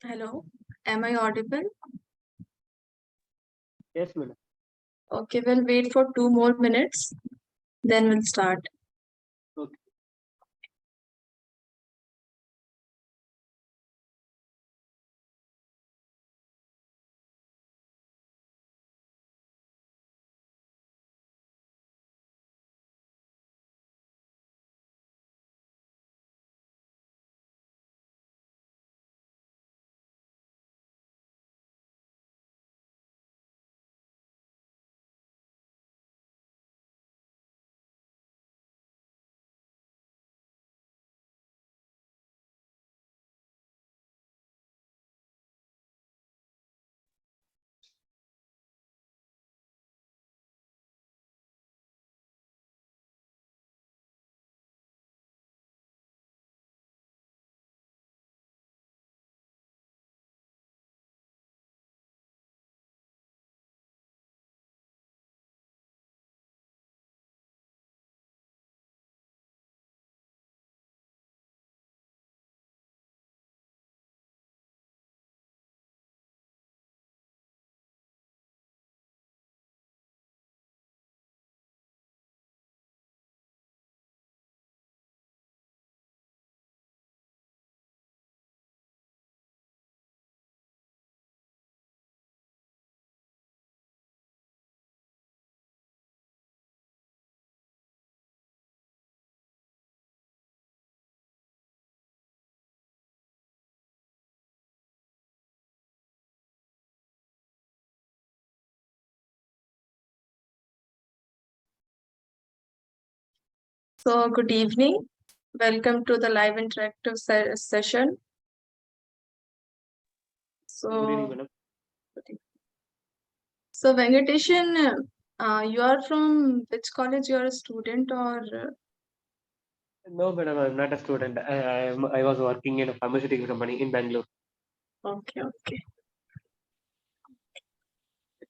Hello, am I audible? Yes, madam. Okay, we'll wait for 2 more minutes, then we'll start. Okay. So, good evening. Welcome to the live interactive session. Good evening, So, madam. Venkatesh, you are from which college? You are a student or? No, madam, I'm not a student. I was working in a pharmaceutical company in Bangalore. Okay.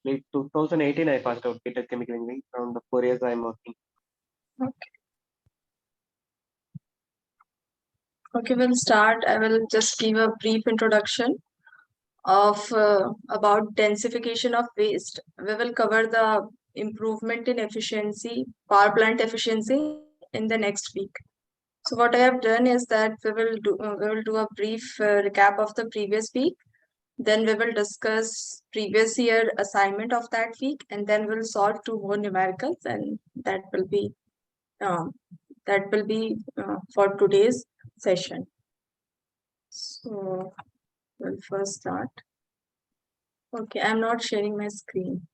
Like 2018, I passed out with chemical engineering. From the 4 years, I'm working. Okay, we'll start. I will just give a brief introduction of about densification of waste. We will cover the improvement in efficiency, power plant efficiency in the next week. So what I have done is that we will do a brief recap of the previous week. Then we will discuss previous year assignment of that week, and then we'll solve 2 more numericals, and um, that will be for today's session. So we'll first start. Okay, I'm not sharing my screen.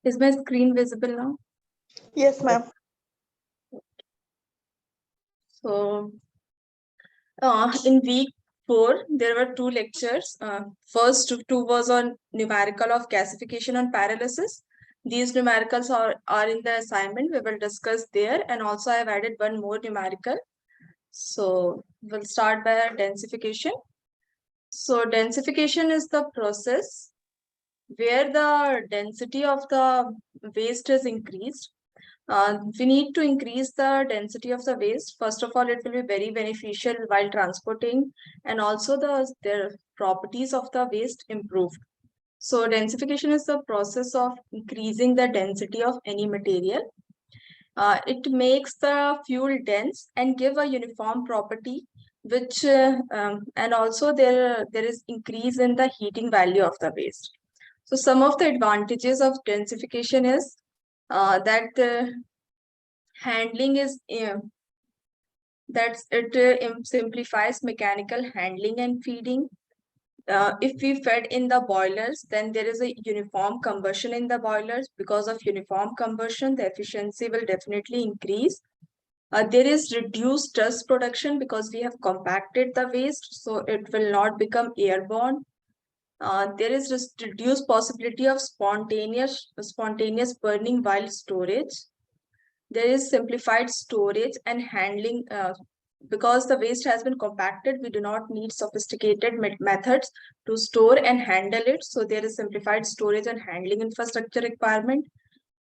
Is my screen visible now? Yes, ma'am. So in week 4, there were 2 lectures. First two was on numerical of gasification and pyrolysis. These numericals are in the assignment. We will discuss there, and also I have added one more numerical. So we'll start by densification. So densification is the process where the density of the waste is increased. We need to increase the density of the waste. First of all, it will be very beneficial while transporting, and also their properties of the waste improved. So densification is the process of increasing the density of any material. It makes the fuel dense and give a uniform property, which and also there is increase in the heating value of the waste. So some of the advantages of densification is that handling is simplifies mechanical handling and feeding. If we fed in the boilers, then there is a uniform combustion in the boilers. Because of uniform combustion, the efficiency will definitely increase. There is reduced dust production because we have compacted the waste, so it will not become airborne. There is reduced possibility of spontaneous burning while storage. There is simplified storage and handling. Because the waste has been compacted, we do not need sophisticated methods to store and handle it. So there is simplified storage and handling infrastructure requirement.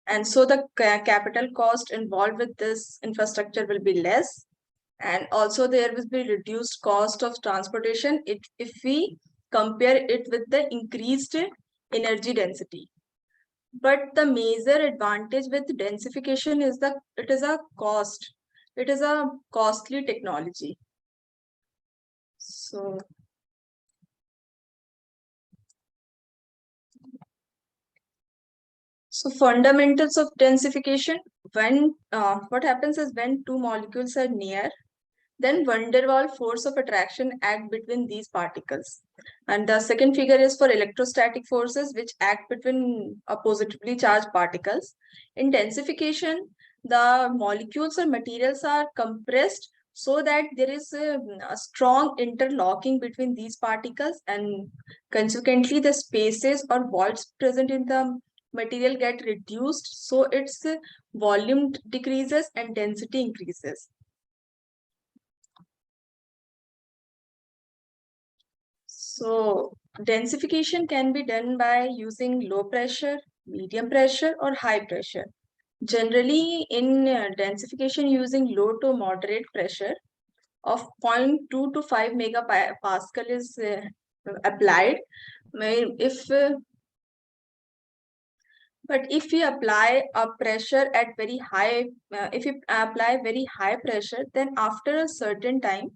And so the capital cost involved with this infrastructure will be less. And also there will be reduced cost of transportation if we compare it with the increased energy density. But the major advantage with densification is that it is a cost. It is a costly technology. So fundamentals of densification, when what happens is when two molecules are near, then van der Waals force of attraction act between these particles. And the second figure is for electrostatic forces which act between oppositively charged particles. In densification, the molecules or materials are compressed so that there is a strong interlocking between these particles, and consequently the spaces or voids present in the material get reduced, so its volume decreases and density increases. So densification can be done by using low pressure, medium pressure, or high pressure. Generally, in densification using low to moderate pressure of 0.2 to 5 megapascal is applied. If But if we apply a pressure at very high, if we apply very high pressure, then after a certain time,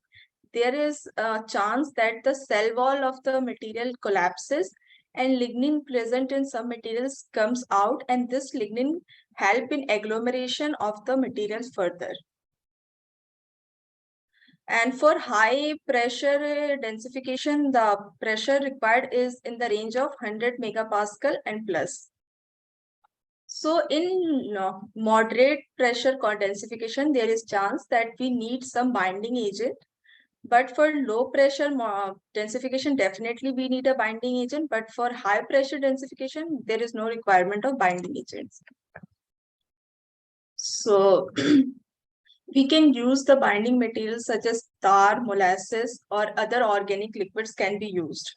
there is a chance that the cell wall of the material collapses and lignin present in some materials comes out, and this lignin help in agglomeration of the materials further. And for high pressure densification, the pressure required is in the range of 100 megapascal and plus. So in moderate pressure densification, there is chance that we need some binding agent. But for low pressure densification, definitely we need a binding agent. But for high pressure densification, there is no requirement of binding agents. So we can use the binding materials such as tar, molasses, or other organic liquids can be used.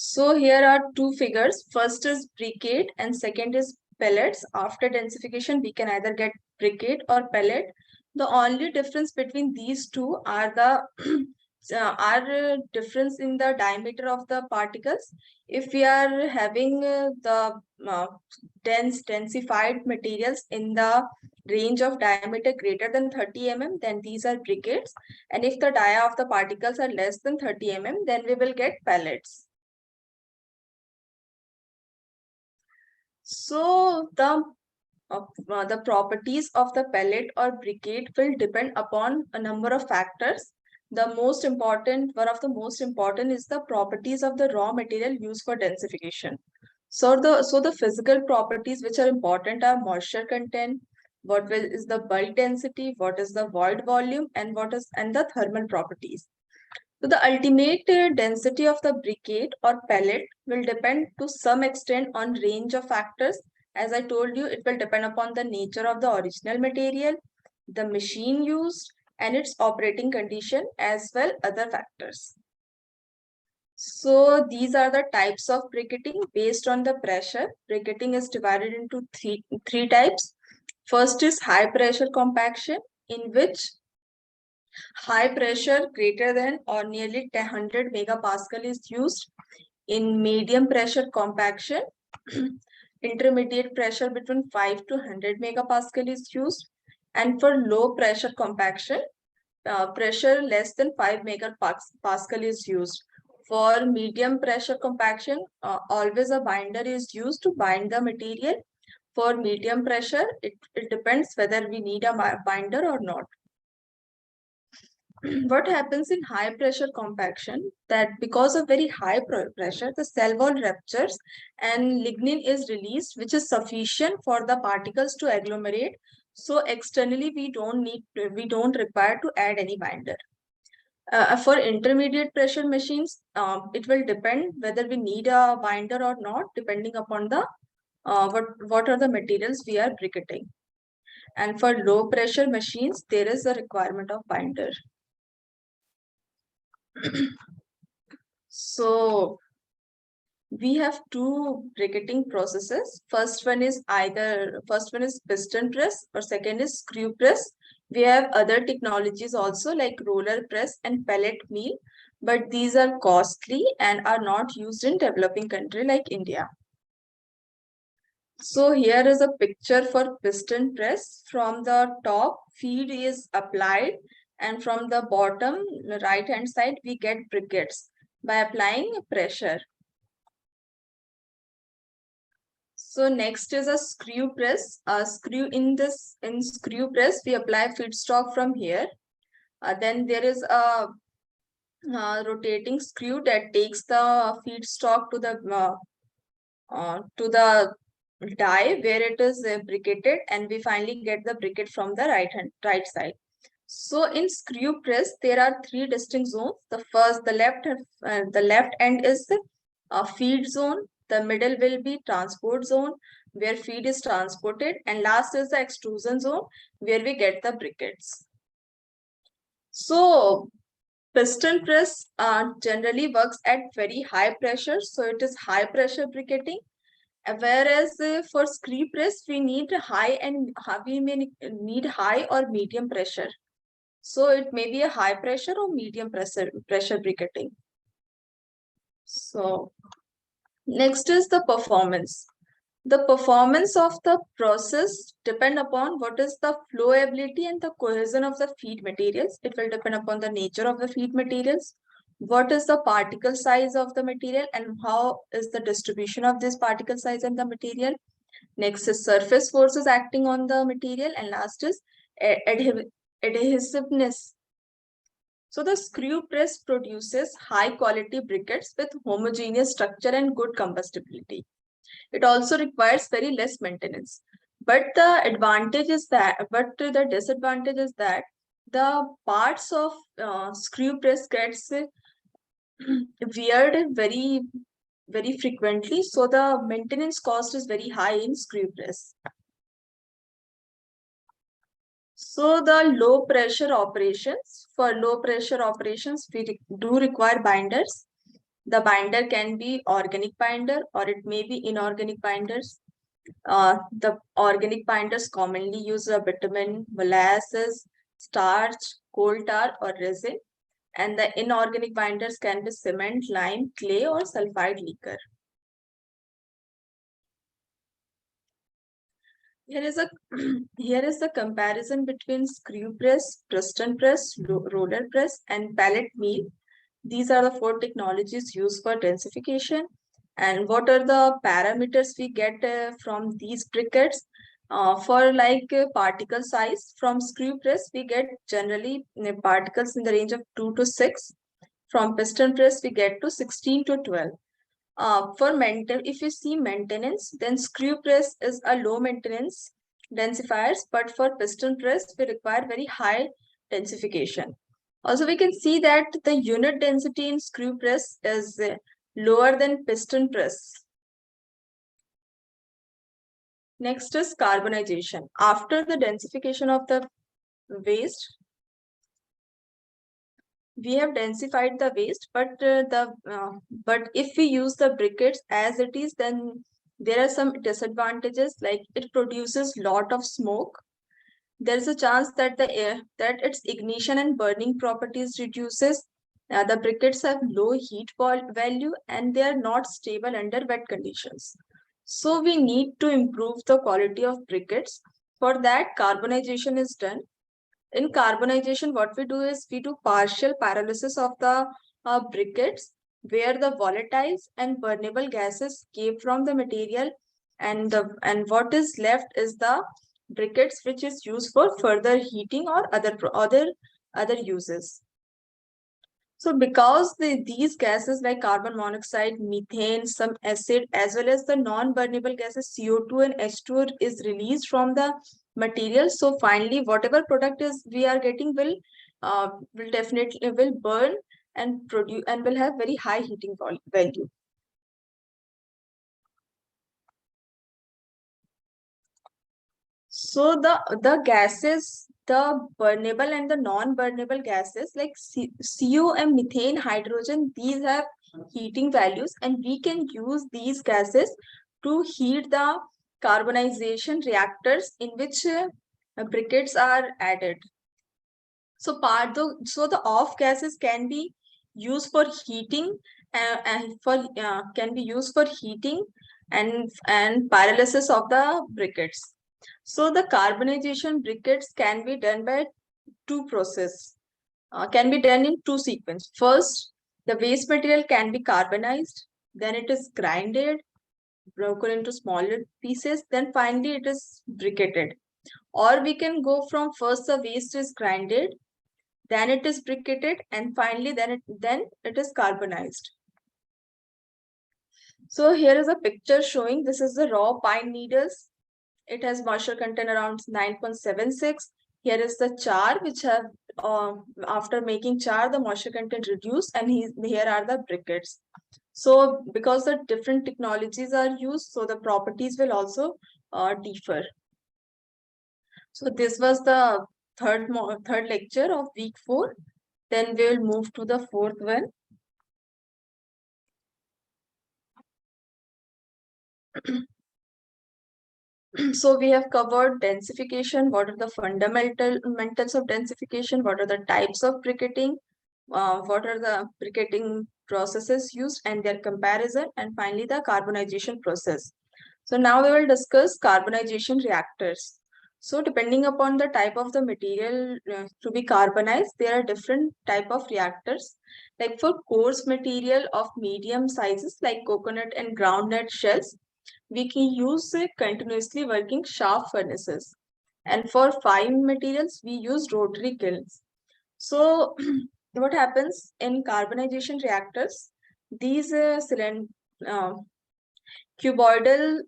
So here are two figures. First is briquette and second is pellets. After densification, we can either get briquette or pellet. The only difference between these two are the difference in the diameter of the particles. If we are having the densified materials in the range of diameter greater than 30 mm, then these are briquettes. And if the dia of the particles are less than 30 mm, then we will get pellets. So the properties of the pellet or briquette will depend upon a number of factors. One of the most important is the properties of the raw material used for densification. So the physical properties which are important are moisture content, is the bulk density, what is the void volume, and the thermal properties. So the ultimate density of the briquette or pellet will depend to some extent on range of factors. As I told you, it will depend upon the nature of the original material, the machine used, and its operating condition, as well other factors. So these are the types of briquetting based on the pressure. Briquetting is divided into three types. First is high pressure compaction, in which high pressure greater than or nearly 100 megapascal is used. In medium pressure compaction, intermediate pressure between 5 to 100 megapascal is used. And for low pressure compaction, pressure less than 5 megapascal is used. For medium pressure compaction, always a binder is used to bind the material. For medium pressure, it depends whether we need a binder or not. What happens in high pressure compaction, that because of very high pressure, the cell wall ruptures and lignin is released, which is sufficient for the particles to agglomerate. So externally, we don't require to add any binder. For intermediate pressure machines, it will depend whether we need a binder or not, depending upon the what are the materials we are briquetting. And for low pressure machines, there is a requirement of binder. So we have two briquetting processes. First one is piston press or second is screw press. We have other technologies also like roller press and pellet mill, but these are costly and are not used in developing country like India. So here is a picture for piston press. From the top, feed is applied, and from the bottom, right hand side, we get briquettes by applying pressure. So next is a screw press. In screw press, we apply feedstock from here. Then there is a rotating screw that takes the feedstock to the die where it is briquetted, and we finally get the briquette from the right side. So in screw press, there are three distinct zones. The left end is the feed zone. The middle will be transport zone where feed is transported, and last is the extrusion zone where we get the briquettes. So piston press generally works at very high pressure, so it is high pressure briquetting. Whereas for screw press, we need we may need high or medium pressure. So it may be a high pressure or medium pressure briquetting. So next is the performance. The performance of the process depend upon what is the flowability and the cohesion of the feed materials. It will depend upon the nature of the feed materials, what is the particle size of the material, and how is the distribution of this particle size in the material. Next is surface forces acting on the material, and last is adhesiveness. So the screw press produces high quality briquettes with homogeneous structure and good combustibility. It also requires very less maintenance. But the disadvantage is that the parts of screw press gets weared very frequently. So the maintenance cost is very high in screw press. So the low pressure operations, for low pressure operations, we do require binders. The binder can be organic binder or it may be inorganic binders. The organic binders commonly use a bitumen, molasses, starch, coal tar, or resin. And the inorganic binders can be cement, lime, clay, or sulfide liquor. Here is a here is the comparison between screw press, piston press, roller press, and pellet mill. These are the four technologies used for densification. And what are the parameters we get from these briquettes? For particle size from screw press, we get generally particles in the range of 2 to 6. From piston press, we get to 16 to 12. If you see maintenance, then screw press is a low maintenance densifiers, but for piston press, we require very high densification. Also, we can see that the unit density in screw press is lower than piston press. Next is carbonization. After the densification of the waste, we have densified the waste, but if we use the briquettes as it is, then there are some disadvantages, like it produces lot of smoke. There is a chance that that its ignition and burning properties reduces. The briquettes have low heat value and they are not stable under wet conditions. So we need to improve the quality of briquettes. For that, carbonization is done. In carbonization, what we do is we do partial pyrolysis of the briquettes, where the volatiles and burnable gases escape from the material, and what is left is the briquettes, which is used for further heating or other uses. So because these gases like carbon monoxide, methane, some acid, as well as the non-burnable gases CO2 and H2 is released from the material. So finally, whatever product is we are getting will definitely will burn and produce and will have very high heating value. So the gases, the burnable and the non-burnable gases like CO and methane, hydrogen, these have heating values, and we can use these gases to heat the carbonization reactors in which briquettes are added. So the off gases can be used for heating can be used for heating and pyrolysis of the briquettes. So the carbonization briquettes can be done by two process. Can be done in two sequence. First, the waste material can be carbonized, then it is grinded, broken into smaller pieces, then finally it is briquetted. Or we can go from first the waste is grinded, then it is briquetted, and finally then it is carbonized. So here is a picture showing this is the raw pine needles. It has moisture content around 9.76. Here is the char which have after making char the moisture content reduced, and here are the briquettes. So because the different technologies are used, so the properties will also differ. So this was the third lecture of week 4. Then we will move to the fourth one. So we have covered densification. What are the fundamentals of densification? What are the types of briquetting? What are the briquetting processes used and their comparison? And finally, the carbonization process. So now we will discuss carbonization reactors. So depending upon the type of the material to be carbonized, there are different type of reactors. Like for coarse material of medium sizes like coconut and groundnut shells, we can use continuously working shaft furnaces. And for fine materials, we use rotary kilns. So what happens in carbonization reactors? These uh, cuboidal,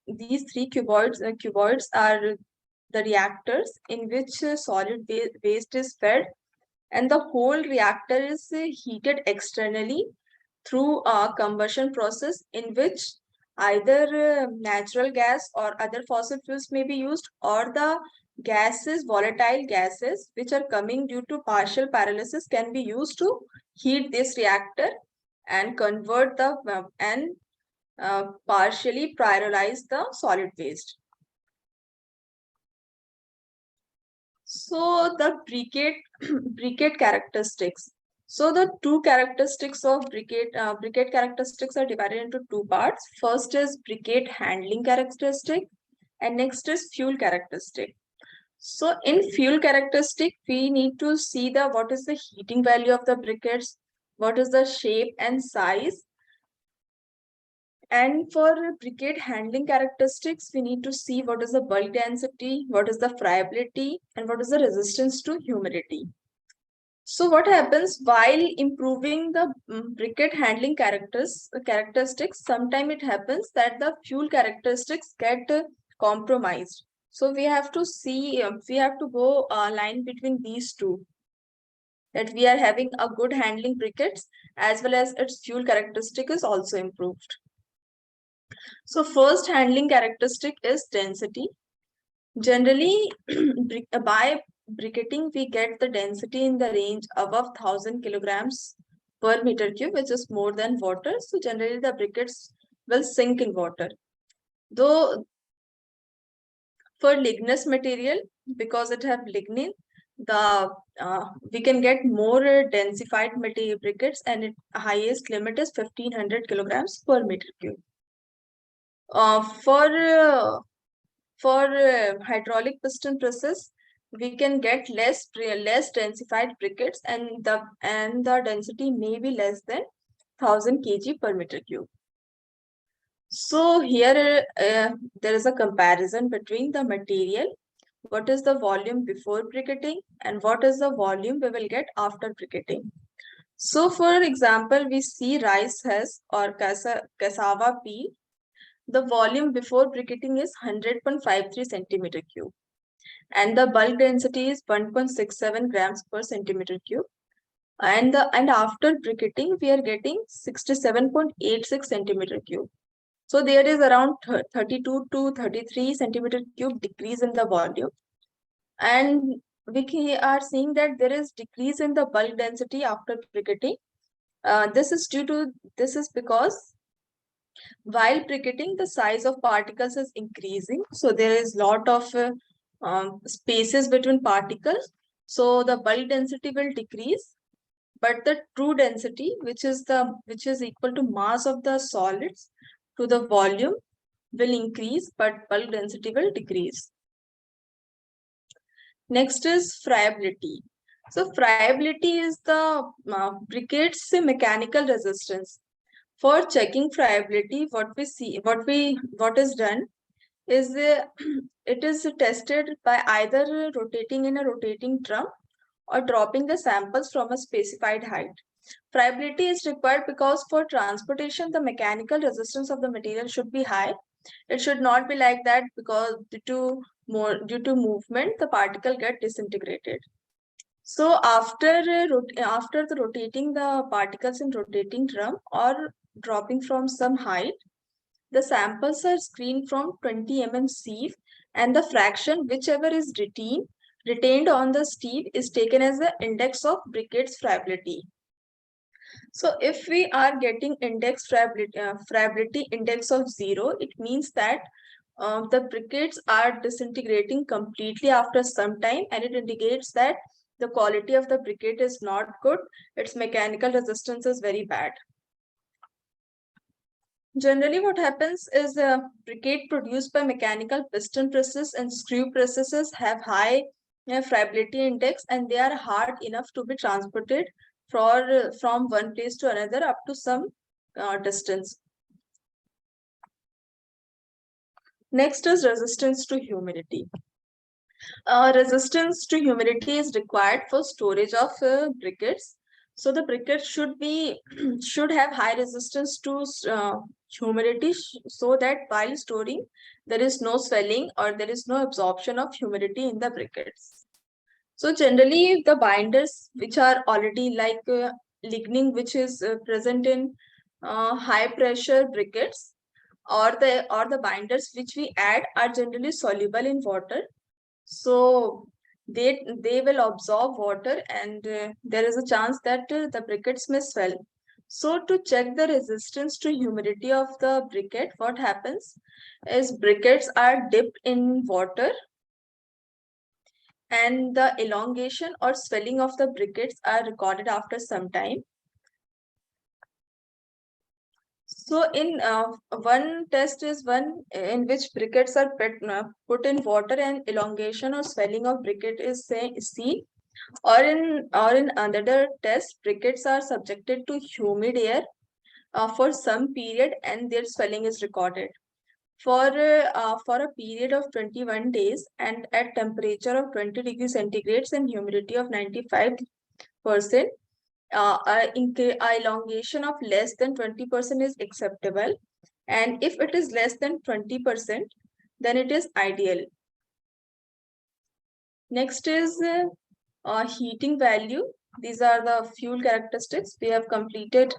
these three cuboids are the reactors in which solid waste is fed, and the whole reactor is heated externally through a combustion process in which either natural gas or other fossil fuels may be used, or the gases, volatile gases, which are coming due to partial pyrolysis can be used to heat this reactor and convert the and partially pyrolyze the solid waste. So the briquette characteristics. So the two characteristics of briquette characteristics are divided into two parts. First is briquette handling characteristic, and next is fuel characteristic. So in fuel characteristic, we need to see the what is the heating value of the briquettes, what is the shape and size. And for briquette handling characteristics, we need to see what is the bulk density, what is the friability, and what is the resistance to humidity. So what happens while improving the briquette handling characteristics, sometimes it happens that the fuel characteristics get compromised. So we have to see, we have to go a line between these two, that we are having a good handling briquettes as well as its fuel characteristic is also improved. So first handling characteristic is density. Generally, by briquetting, we get the density in the range above 1,000 kilograms per meter cube, which is more than water. So generally, the briquettes will sink in water. Though for ligneous material, because it have lignin, the we can get more densified material briquettes, and its highest limit is 1,500 kilograms per meter cube. For hydraulic piston process, we can get less densified briquettes, and the density may be less than 1,000 kg per meter cube. So here there is a comparison between the material, what is the volume before briquetting and what is the volume we will get after briquetting. So for example, we see rice husk or cassava peel. The volume before briquetting is 100.53 centimeter cube, and the bulk density is 1.67 grams per centimeter cube. And after briquetting, we are getting 67.86 centimeter cube. So there is around 32 to 33 centimeter cube decrease in the volume, and we are seeing that there is decrease in the bulk density after briquetting. This is because while briquetting, the size of particles is increasing, so there is lot of spaces between particles. So the bulk density will decrease, but the true density, which is equal to mass of the solids to the volume, will increase, but bulk density will decrease. Next is friability. So friability is the briquette's mechanical resistance. For checking friability, what is done is it is tested by either rotating in a rotating drum or dropping the samples from a specified height. Friability is required because for transportation, the mechanical resistance of the material should be high. It should not be like that because due to movement, the particle get disintegrated. So after the rotating the particles in rotating drum or dropping from some height, the samples are screened from 20 sieve, and the fraction whichever is retained on the sieve is taken as the index of briquette's friability. So if we are getting friability index of 0, it means that the briquettes are disintegrating completely after some time, and it indicates that the quality of the briquette is not good. Its mechanical resistance is very bad. Generally, what happens is the briquette produced by mechanical piston presses and screw presses have high friability index, and they are hard enough to be transported from one place to another up to some distance. Next is resistance to humidity. Resistance to humidity is required for storage of briquettes. So the briquette should have high resistance to humidity so that while storing, there is no swelling or there is no absorption of humidity in the briquettes. So generally, the binders which are already like lignin, which is present in high pressure briquettes, or the binders which we add are generally soluble in water. So they will absorb water, and there is a chance that the briquettes may swell. So to check the resistance to humidity of the briquette, what happens is briquettes are dipped in water, and the elongation or swelling of the briquettes are recorded after some time. So in one test is one in which briquettes are put in water and elongation or swelling of briquette is seen, or in another test, briquettes are subjected to humid air for some period and their swelling is recorded. For a period of 21 days and at temperature of 20 degrees centigrade and humidity of 95%, elongation of less than 20% is acceptable, and if it is less than 20%, then it is ideal. Next is heating value. These are the fuel characteristics. We have completed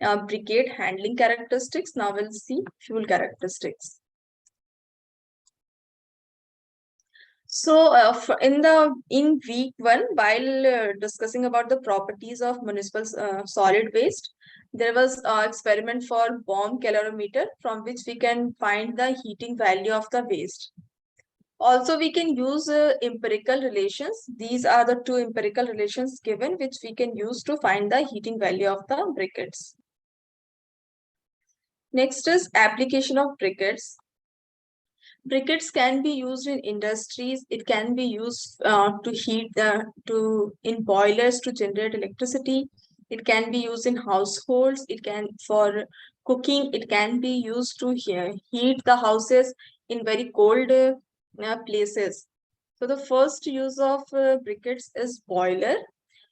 briquette handling characteristics. Now we'll see fuel characteristics. So in week 1, while discussing about the properties of municipal solid waste, there was experiment for bomb calorimeter from which we can find the heating value of the waste. Also, we can use empirical relations. These are the two empirical relations given which we can use to find the heating value of the briquettes. Next is application of briquettes. Briquettes can be used in industries. It can be used to heat in boilers to generate electricity. It can be used in households. It can for cooking. It can be used to heat the houses in very cold places. So the first use of briquettes is boiler.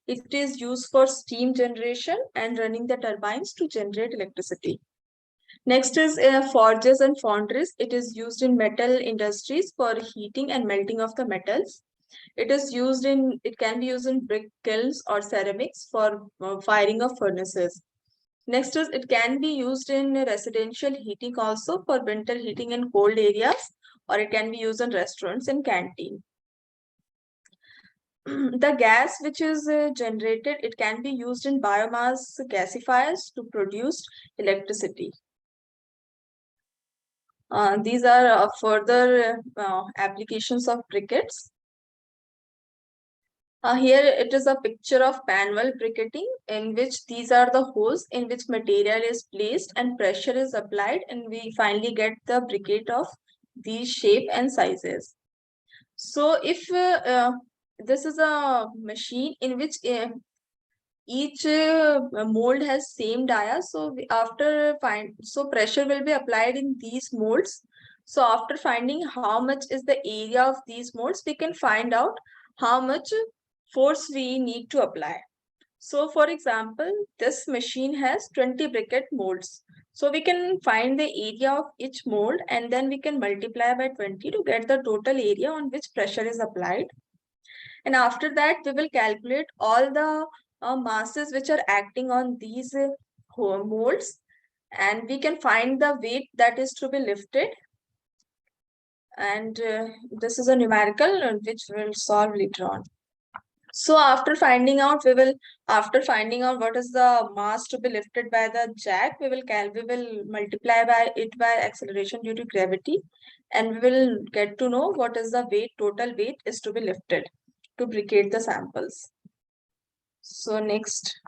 It is used for steam generation and running the turbines to generate electricity. Next is forges and foundries. It is used in metal industries for heating and melting of the metals. It can be used in brick kilns or ceramics for firing of furnaces. Next is it can be used in residential heating also for winter heating in cold areas, or it can be used in restaurants and canteen. The gas which is generated, it can be used in biomass gasifiers to produce electricity. These are further applications of briquettes. Here it is a picture of panel briquetting in which these are the holes in which material is placed and pressure is applied, and we finally get the briquette of these shape and sizes. So if this is a machine in which each mold has same dia, so so pressure will be applied in these molds. So after finding how much is the area of these molds, we can find out how much force we need to apply. So for example, this machine has 20 briquette molds. So we can find the area of each mold and then we can multiply by 20 to get the total area on which pressure is applied. And after that, we will calculate all the masses which are acting on these molds, and we can find the weight that is to be lifted. And this is a numerical which we'll solve later on. So after finding out what is the mass to be lifted by the jack, we will multiply by it by acceleration due to gravity, and we will get to know what is the total weight is to be lifted to briquette the samples. So next.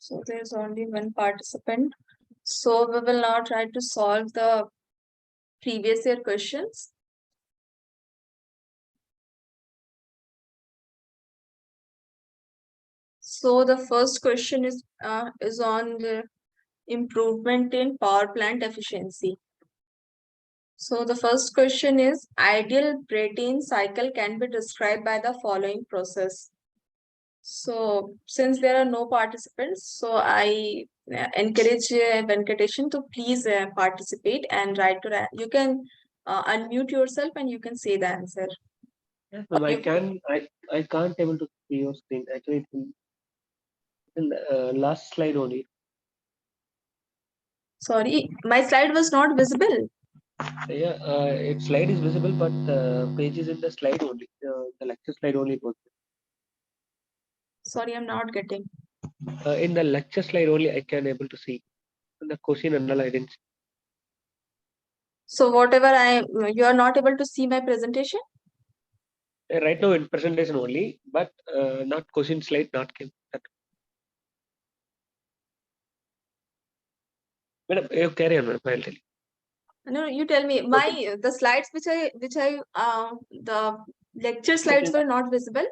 So there's only one participant. So we will now try to solve the previous year questions. So the first question is on the improvement in power plant efficiency. So the first question is, ideal Brayton cycle can be described by the following process. So since there are no participants, so I encourage Venkatesan to please participate and write to that. You can unmute yourself and you can say the answer. Yes, ma'am. I can't able to see your screen. Actually, it's in the last slide only. Sorry, my slide was not visible. Yeah, its slide is visible, but page is in the slide only. The lecture slide only it was. Sorry, I'm not getting. In the lecture slide only, I can able to see. The question and all I didn't see. So whatever you are not able to see my presentation? Right now in presentation only, but not question slide not came. Madam, you carry on, madam. I'll tell you. No, you tell me. The slides the lecture slides Okay. were not visible.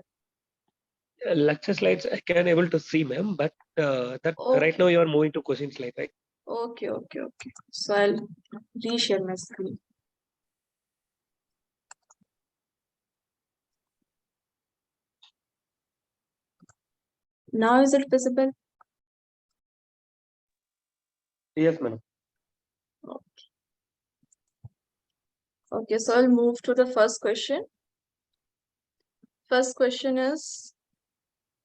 Lecture slides I can able to see, ma'am, but that right Okay. now you are moving to question slide, right? Okay. So I'll reshare my screen. Now is it visible? Yes, madam. Okay, so I'll move to the first question. First question is,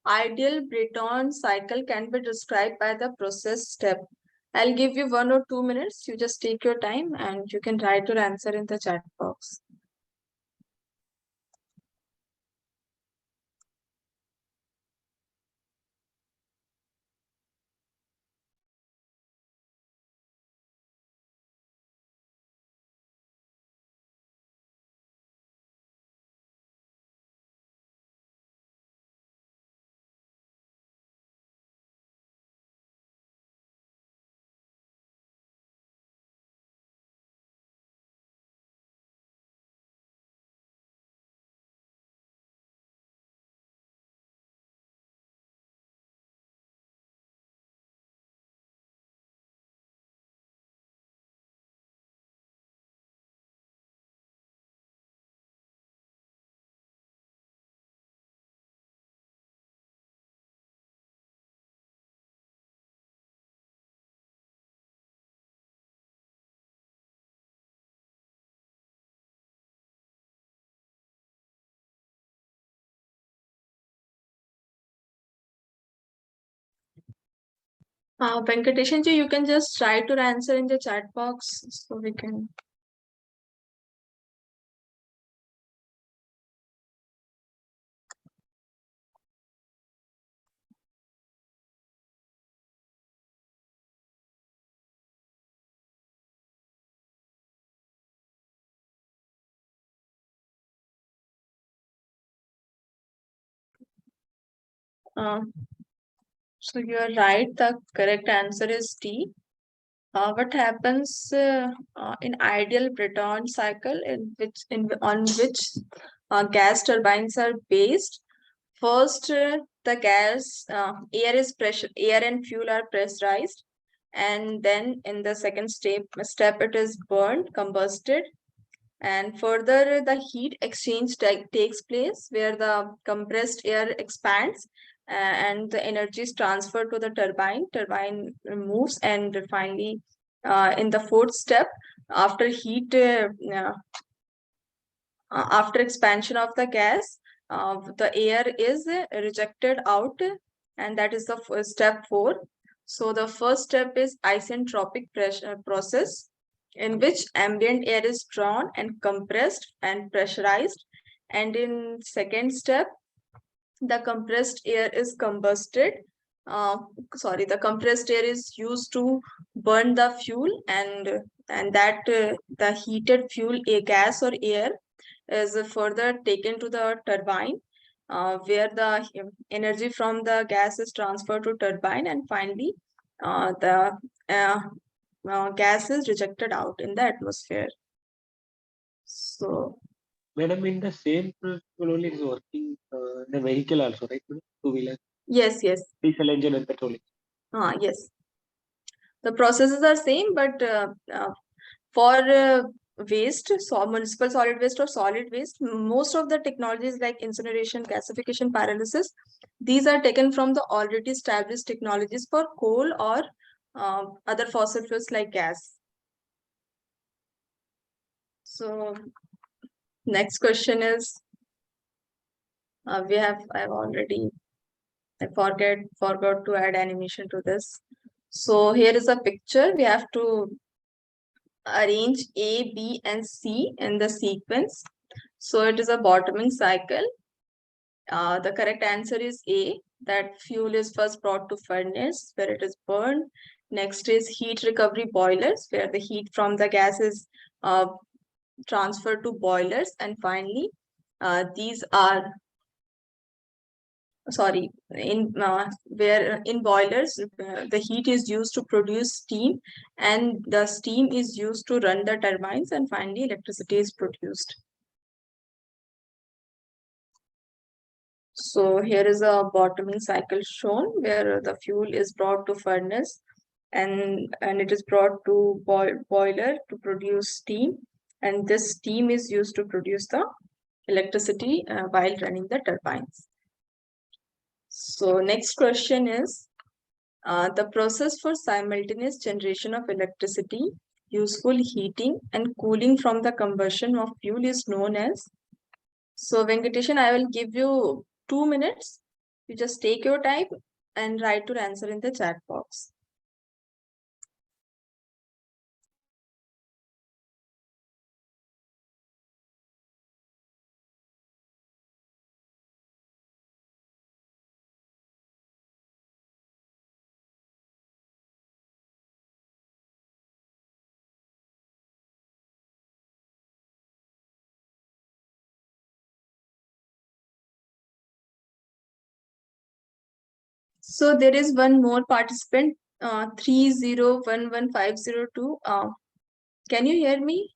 ideal Breton cycle can be described by the process step. I'll give you 1 or 2 minutes. You just take your time and you can write your answer in the chat box. Venkateshan ji, you can just write your answer in the chat box so we can. Uh, so you are right. The correct answer is D. What happens in ideal Breton cycle on which gas turbines are based? First, the air and fuel are pressurized, and then in the second step it is burned, combusted, and further the heat exchange takes place where the compressed air expands and the energy is transferred to the turbine moves, and finally in the fourth step, after after expansion of the gas, the air is rejected out, and that is the step 4. So the first step is isentropic pressure process, in which ambient air is drawn and compressed and pressurized. And in second step, the compressed air is combusted. Uh, the compressed air is used to burn the fuel, and that the heated fuel, a gas or air, is further taken to the turbine, where the energy from the gas is transferred to turbine, and finally the uh, gas is rejected out in the atmosphere. So Madam, in the same principle only it is working the vehicle also, right? Two-wheeler, yes, diesel engine and petrol engine. yes, the processes are same, but for waste, municipal solid waste or solid waste, most of the technologies like incineration, gasification, pyrolysis, these are taken from the already established technologies for coal or other fossil fuels like gas. So next question is, I've already, I forgot to add animation to this. So here is a picture. We have to arrange A, B, and C in the sequence. So it is a bottoming cycle. The correct answer is A, that fuel is first brought to furnace where it is burned. Next is heat recovery boilers, where the heat from the gas is uh, transferred to boilers. And finally, these are, sorry, in where in boilers, the heat is used to produce steam, and the steam is used to run the turbines, and finally electricity is produced. So here is a bottoming cycle shown where the fuel is brought to furnace, and it is brought to boiler to produce steam, and this steam is used to produce the electricity while running the turbines. So next question is, the process for simultaneous generation of electricity, useful heating and cooling from the combustion of fuel is known as. So Venkateshan, I will give you 2 minutes. You just take your time and write your answer in the chat box. So there is one more participant, 3011502. Can you hear me?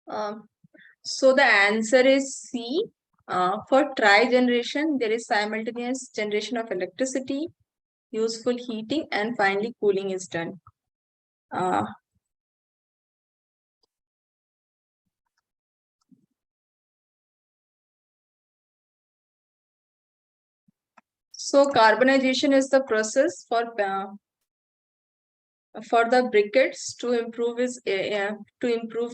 So the answer is C. For tri-generation, there is simultaneous generation of electricity, useful heating, and finally cooling is done. So carbonization is the process for the briquettes to improve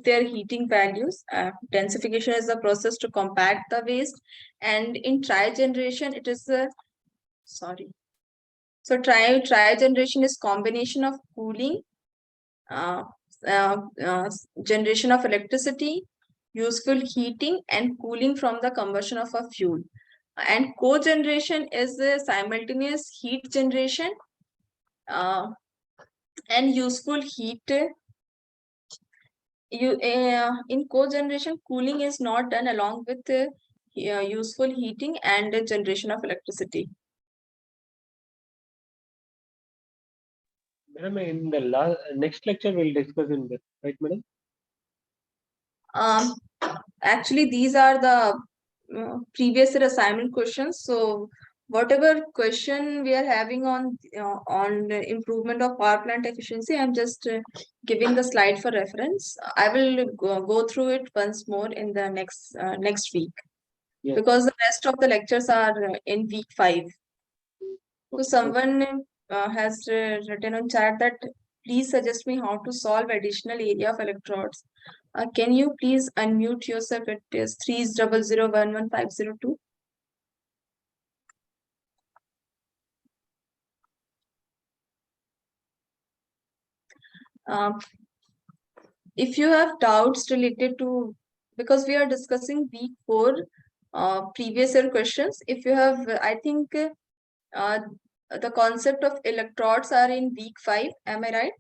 their heating values. Densification is the process to compact the waste, and in tri-generation, it is the sorry. So tri-generation is combination of cooling, uh, uh, uh, generation of electricity, useful heating, and cooling from the combustion of a fuel. And cogeneration is the simultaneous heat generation and useful heat. In cogeneration, cooling is not done along with useful heating and generation of electricity. Madam, in the next lecture, we'll discuss in this, right, madam? Actually, these are the previous year assignment questions. So whatever question we are having on the improvement of power plant efficiency, I'm just giving the slide for reference. I will go through it once more in the next week. Yes. Because the rest of the lectures are in week 5. So someone has written on chat that please suggest me how to solve additional area of electrodes. Can you please unmute yourself? It is 300111502. If you have doubts related to, because we are discussing week 4 previous year questions, if you have, I think the concept of electrodes are in week 5. Am I right?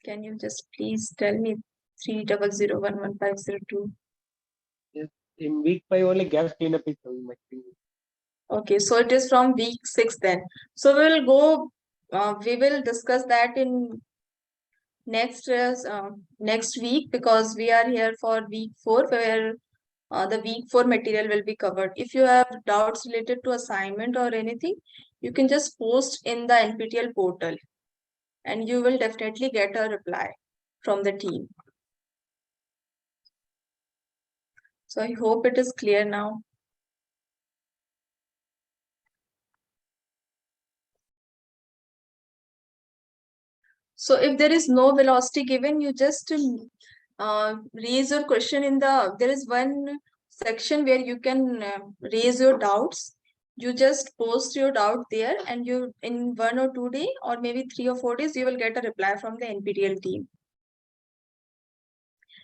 Can you just please tell me 300111502? Yes. In week 5 only gas cleanup is coming, my thing. Okay, so it is from week 6 then. So we will discuss that in next week, because we are here for week 4 where the week 4 material will be covered. If you have doubts related to assignment or anything, you can just post in the NPTEL portal and you will definitely get a reply from the team. So I hope it is clear now. So if there is no velocity given, you just raise your question there is one section where you can raise your doubts. You just post your doubt there, and you in 1 or 2 days or maybe 3 or 4 days, you will get a reply from the NPTEL team.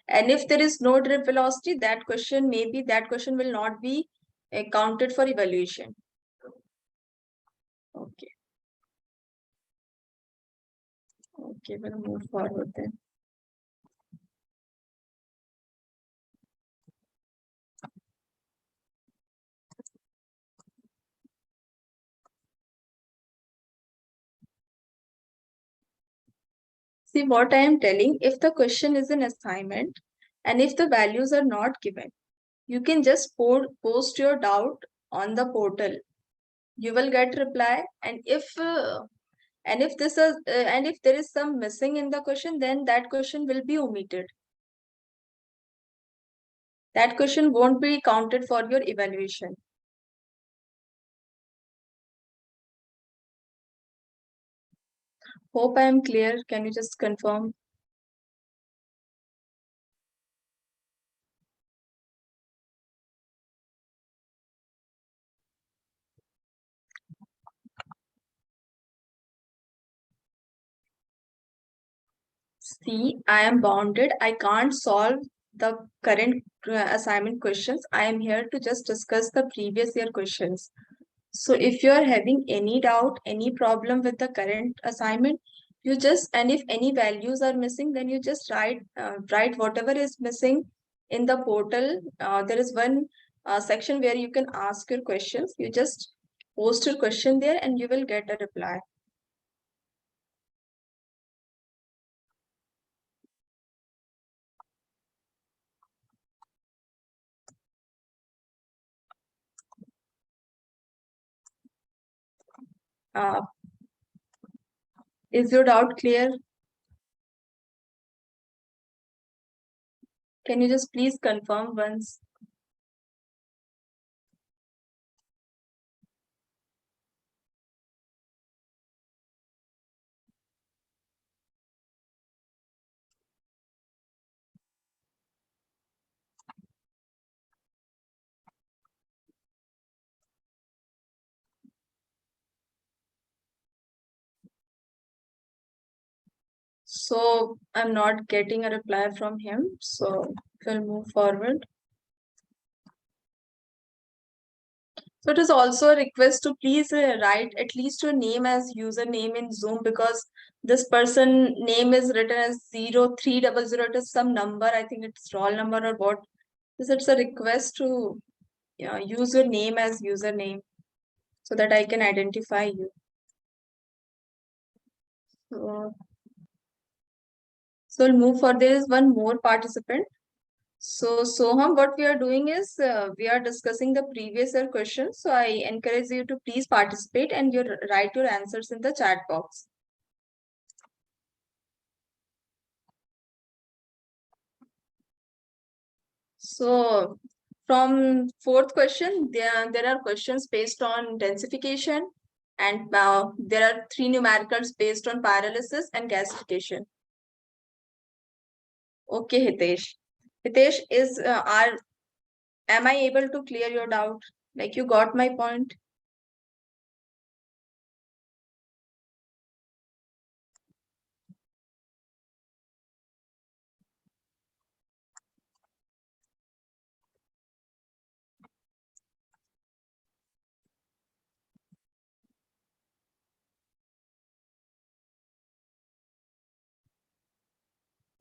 And if there is no drip velocity, that question will not be counted for evaluation. Okay. Okay, we'll move forward then. See what I am telling, if the question is an assignment and if the values are not given, you can just post your doubt on the portal. You will get reply, and if there is some missing in the question, then that question will be omitted. That question won't be counted for your evaluation. Hope I am clear. Can you just confirm? See, I am bounded. I can't solve the current assignment questions. I am here to just discuss the previous year questions. So if you are having any doubt, any problem with the current assignment, and if any values are missing, then you just write whatever is missing in the portal. There is one section where you can ask your questions. You just post your question there and you will get a reply. Uh, is your doubt clear? Can you just please confirm once? So I'm not getting a reply from him. So we'll move forward. So it is also a request to please write at least your name as username in Zoom, because this person name is written as 0300. It is some number. I think it's roll number or what. It's a request to use your name as username so that I can identify you. So we'll move for there is one more participant. So Soham, what we are doing is we are discussing the previous year questions. So I encourage you to please participate and write your answers in the chat box. So from fourth question, there are questions based on densification, and there are 3 numericals based on pyrolysis and gasification. Okay, Hitesh. Hitesh, am I able to clear your doubt? Like, you got my point?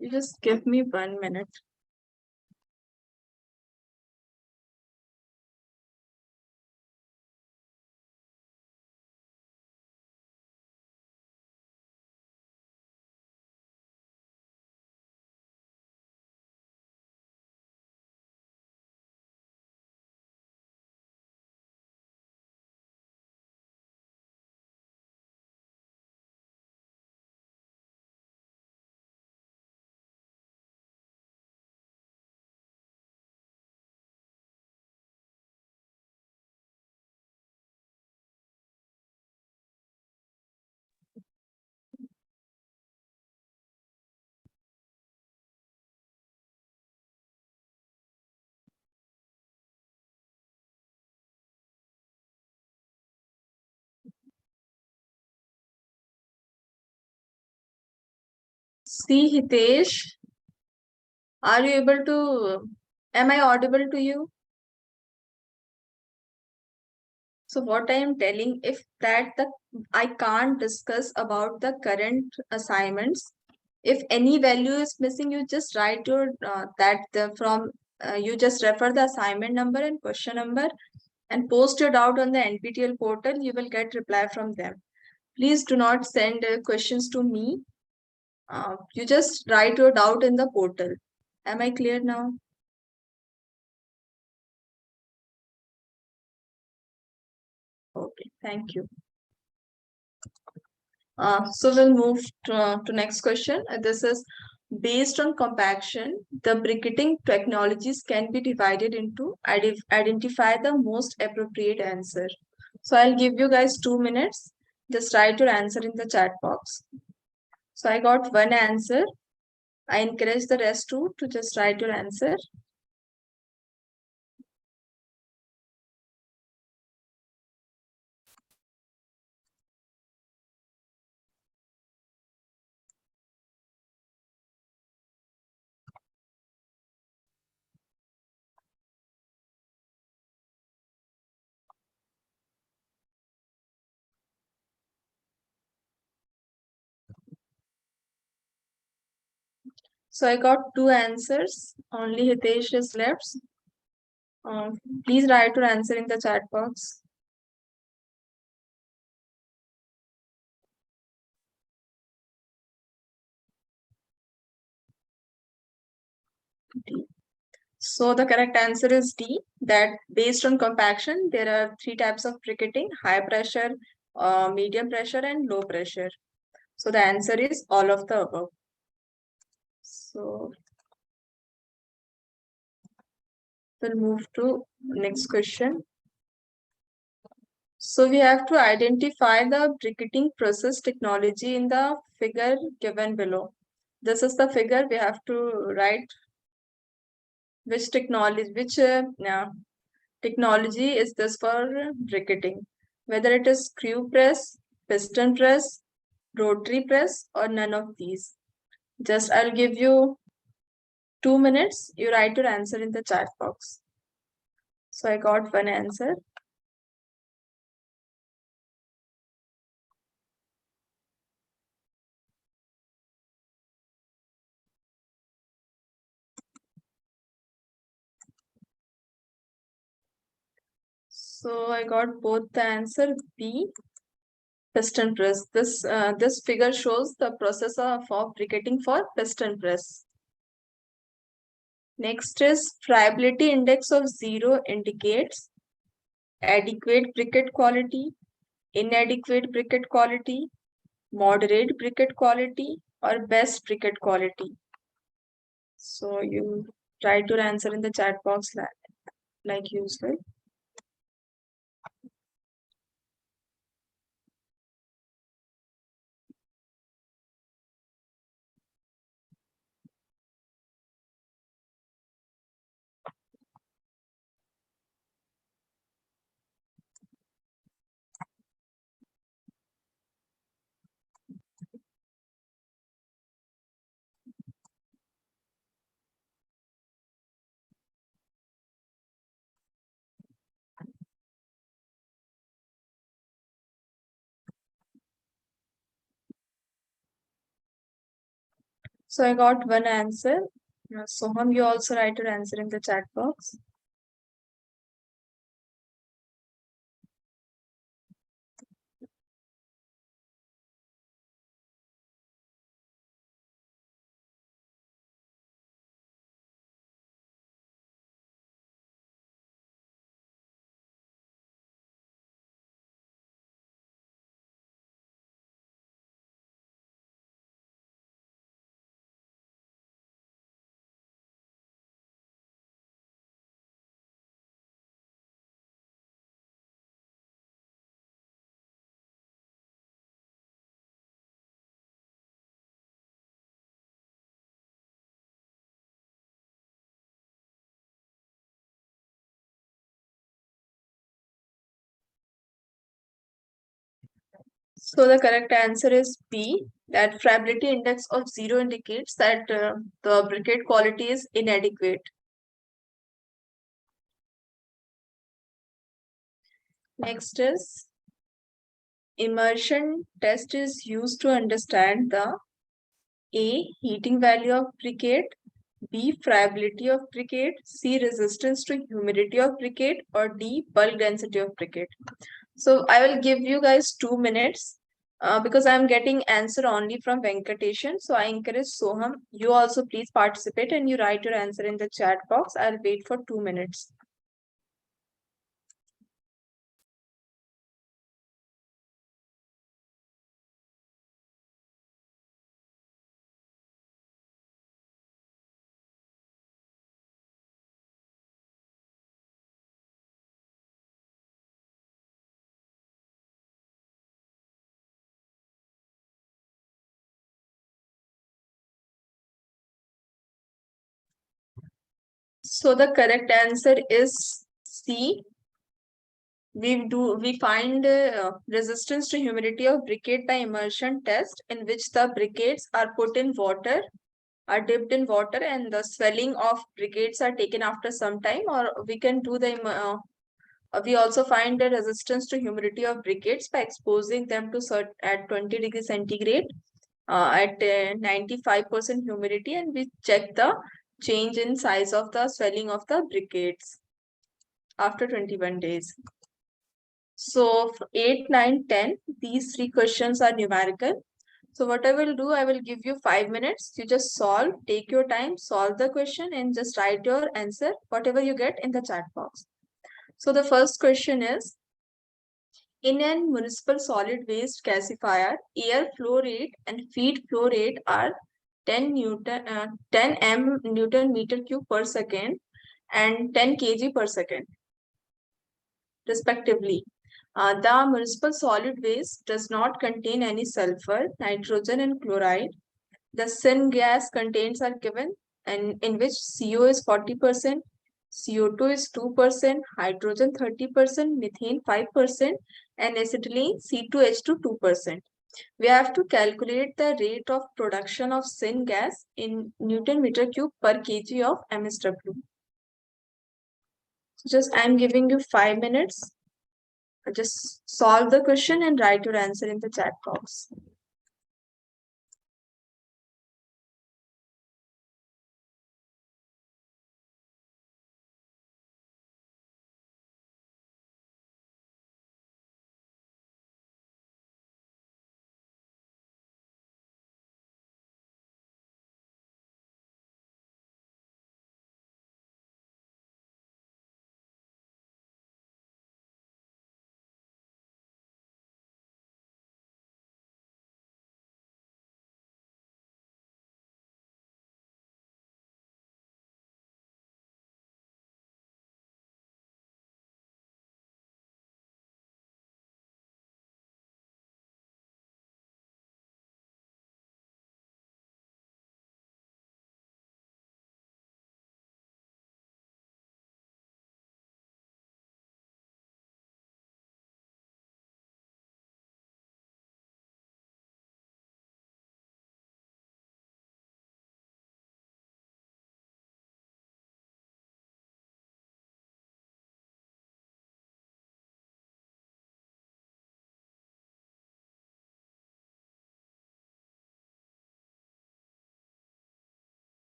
You just give me 1 minute. See, Hitesh, are you able to, am I audible to you? So what I am telling, if I can't discuss about the current assignments, if any value is missing, you just write your you just refer the assignment number and question number and post your doubt on the NPTEL portal. You will get reply from them. Please do not send questions to me. You just write your doubt in the portal. Am I clear now? Okay, thank you. So we'll move to next question. This is based on compaction, the bricketing technologies can be divided into identify the most appropriate answer. So I'll give you guys 2 minutes. Just write your answer in the chat box. So I got one answer. I encourage the rest to just write your answer. So I got 2 answers. Only Hitesh is left. Please write your answer in the chat box. So the correct answer is D, that based on compaction, there are three types of briquetting: high pressure, medium pressure, and low pressure. So the answer is all of the above. So we'll move to next question. So we have to identify the briquetting process technology in the figure given below. This is the figure. We have to write which technology is this for briquetting, whether it is screw press, piston press, rotary press, or none of these. Just I'll give you 2 minutes. You write your answer in the chat box. So I got one answer. So I got both the answer B, piston press. This figure shows the process of briquetting for piston press. Next is friability index of 0 indicates adequate briquette quality, inadequate briquette quality, moderate briquette quality, or best briquette quality. So you try to answer in the chat box like usual. So I got one answer. Soham, you also write your answer in the chat box. So the correct answer is B, that friability index of 0 indicates that the briquette quality is inadequate. Next is immersion test is used to understand the A, heating value of briquette, B, friability of briquette, C, resistance to humidity of briquette, or D, bulk density of briquette. So I will give you guys 2 minutes because I'm getting answer only from Venkateshan. So I encourage Soham, you also please participate and you write your answer in the chat box. I'll wait for 2 minutes. So the correct answer is C. We find resistance to humidity of briquette by immersion test, in which the briquettes are put in water, are dipped in water, and the swelling of briquettes are taken after some time. Or we can do we also find the resistance to humidity of briquettes by exposing them to at 20 degrees centigrade at 95% humidity, and we check the change in size of the swelling of the briquettes after 21 days. So 8, 9, 10, these three questions are numerical. So what I will do, I will give you 5 minutes. You just solve, take your time, solve the question and just write your answer, whatever you get in the chat box. So the first question is, in a municipal solid waste gasifier, air flow rate and feed flow rate are 10 m Newton meter cube per second and 10 kg per second, respectively. The municipal solid waste does not contain any sulfur, nitrogen, and chloride. The syngas contains are given, and in which CO is 40%, CO2 is 2%, hydrogen 30%, methane 5%, and acetylene C2H2 2%. We have to calculate the rate of production of syngas in Newton meter cube per kg of MSW. Just I'm giving you 5 minutes. Just solve the question and write your answer in the chat box.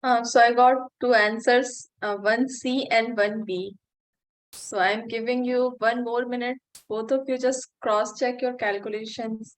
So I got two answers, one C and one B. So I'm giving you 1 more minute. Both of you just cross-check your calculations.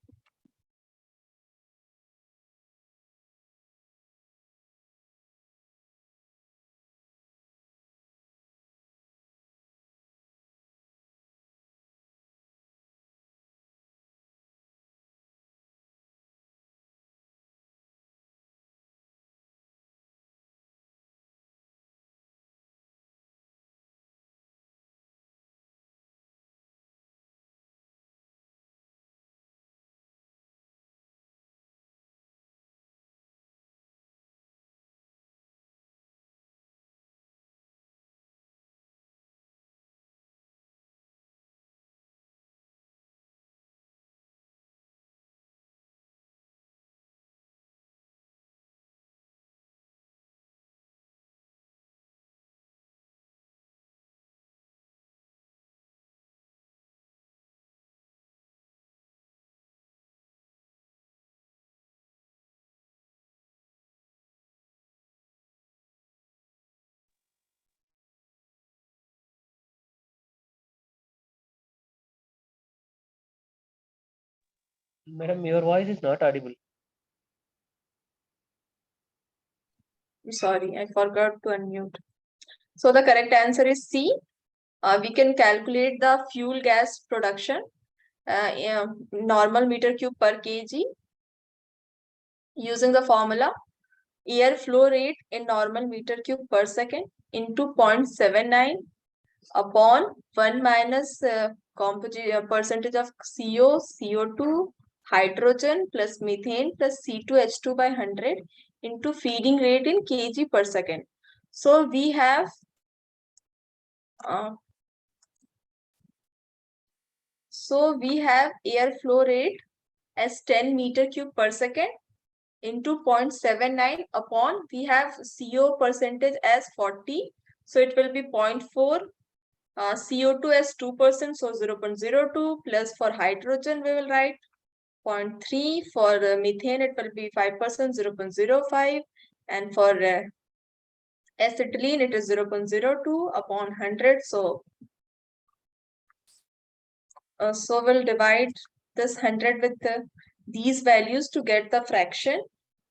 Madam, your voice is not audible. Sorry, I forgot to unmute. So the correct answer is C. We can calculate the fuel gas production, yeah, normal meter cube per kg, using the formula air flow rate in normal meter cube per second into 0.79 upon 1 minus percentage of CO, CO2, hydrogen plus methane plus C2H2 by 100 into feeding rate in kg per second. So we have uh, air flow rate as 10 meter cube per second into 0.79 upon we have CO percentage as 40. So it will be 0.4. CO2 as 2%, so 0.02 plus for hydrogen we will write 0.3. For methane it will be 5%, 0.05, and for acetylene it is 0.02 upon 100. So we'll divide this 100 with these values to get the fraction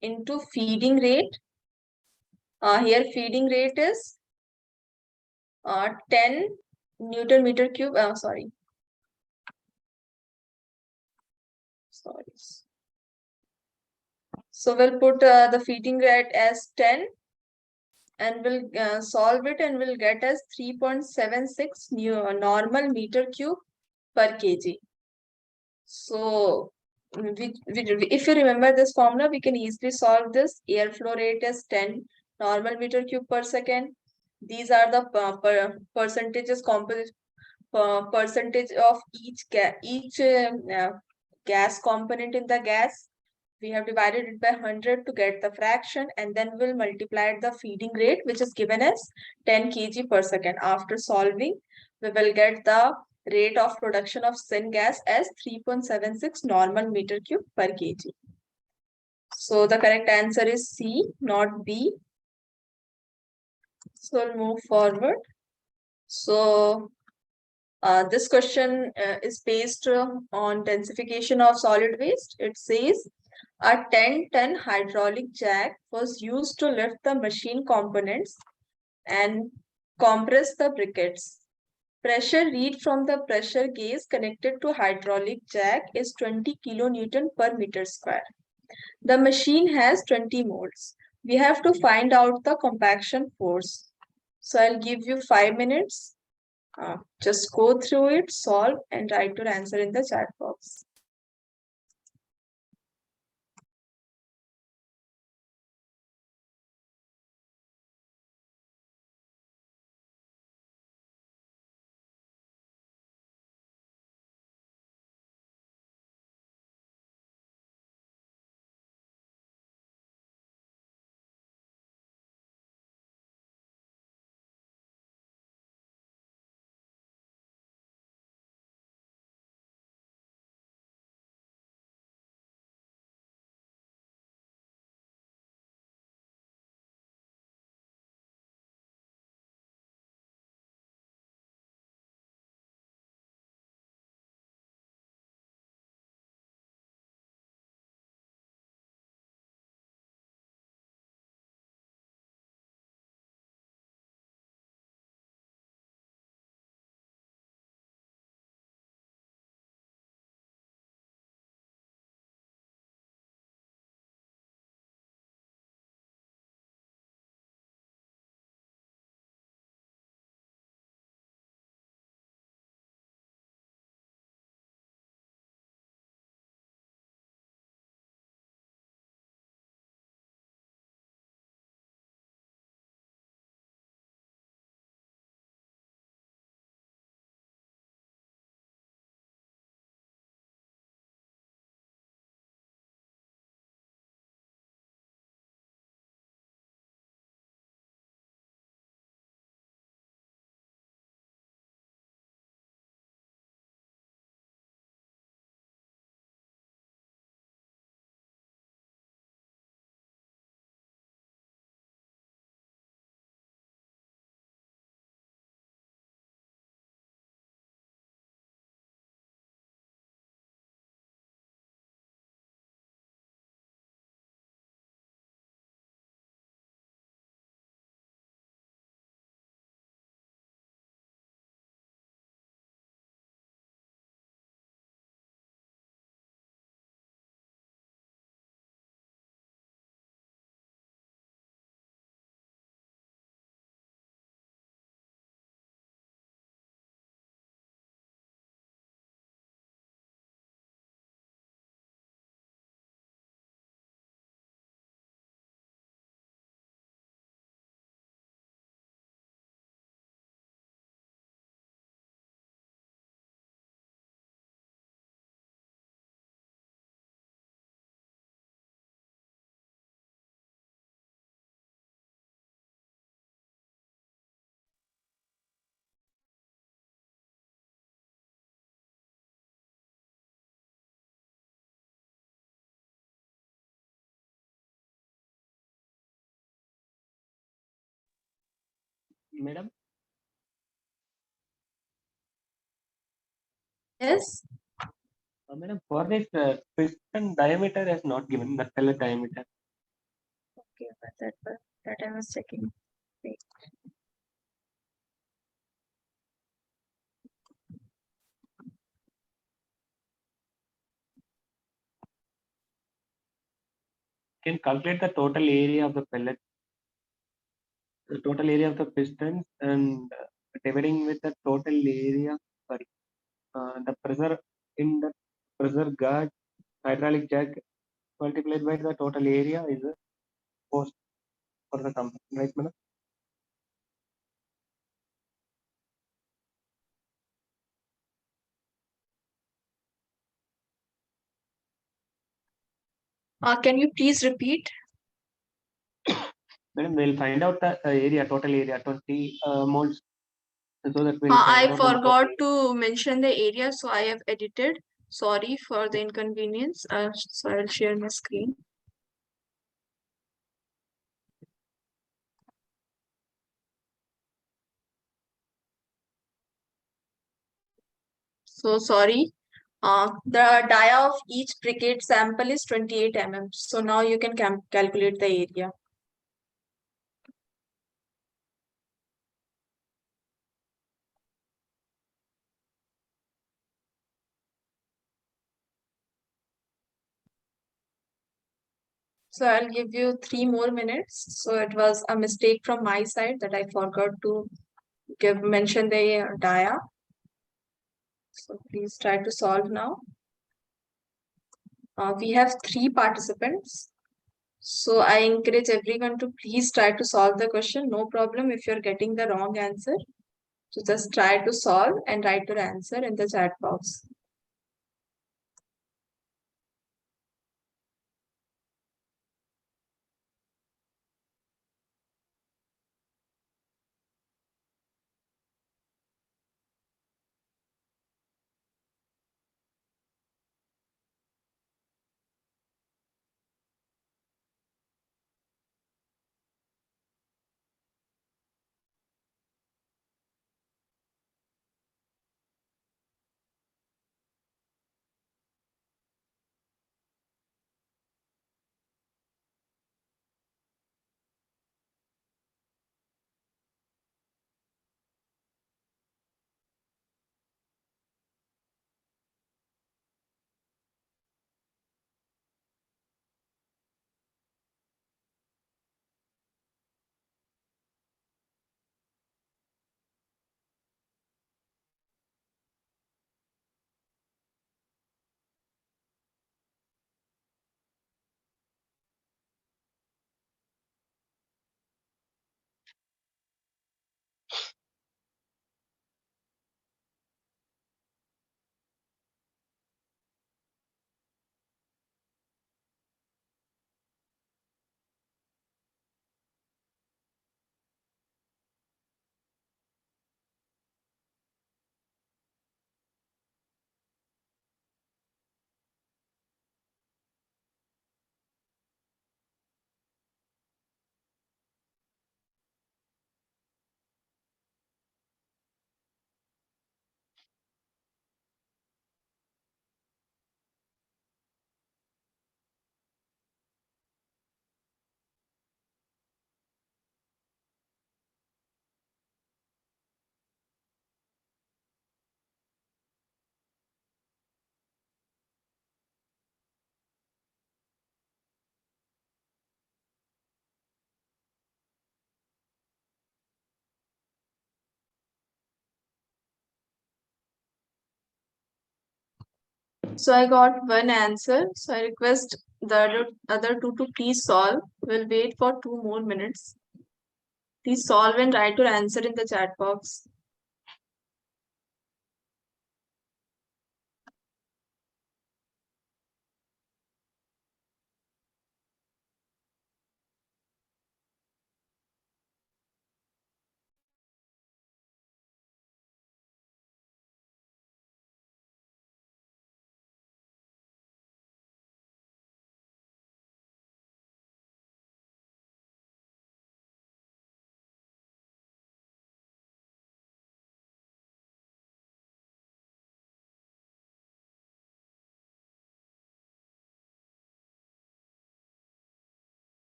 into feeding rate. Here feeding rate is 10 Newton meter cube. Sorry. So we'll put the feeding rate as 10 and we'll solve it and we'll get as 3.76 normal meter cube per kg. So if you remember this formula, we can easily solve this. Airflow rate is 10 normal meter cube per second. These are the percentages, percentage of each gas component in the gas. We have divided it by 100 to get the fraction, and then we'll multiply the feeding rate, which is given as 10 kg per second. After solving, we will get the rate of production of syngas as 3.76 normal meter cube per kg. So the correct answer is C, not B. So we'll move forward. So this question is based on densification of solid waste. It says a 10-ton hydraulic jack was used to lift the machine components and compress the briquettes. Pressure read from the pressure gauge connected to hydraulic jack is 20 kilonewton per meter square. The machine has 20 modes. We have to find out the compaction force. So I'll give you 5 minutes. Just go through it, solve, and write your answer in the chat box. Madam, Yes. madam, for this piston diameter is not given, the pellet diameter. Okay, but that I was checking. Wait. Can calculate the total area of the pellet, the total area of the pistons, and dividing with the total area, sorry, the pressure in the pressure guard hydraulic jack multiplied by the total area is the cost for the company, right, madam? Can you please repeat? Madam, we'll find out the area, total area, 20 moles, so that we'll find I out the total forgot area. to mention the area, so I have edited. Sorry for the inconvenience. So I'll share my screen. So sorry. The dia of each briquette sample is 28 mm. So now you can calculate the area. So I'll give you 3 more minutes. So it was a mistake from my side that I forgot to mention the dia. So please try to solve now. We have 3 participants. So I encourage everyone to please try to solve the question. No problem if you're getting the wrong answer. So just try to solve and write your answer in the chat box. So I got one answer. So I request the other two to please solve. We'll wait for 2 more minutes. Please solve and write your answer in the chat box.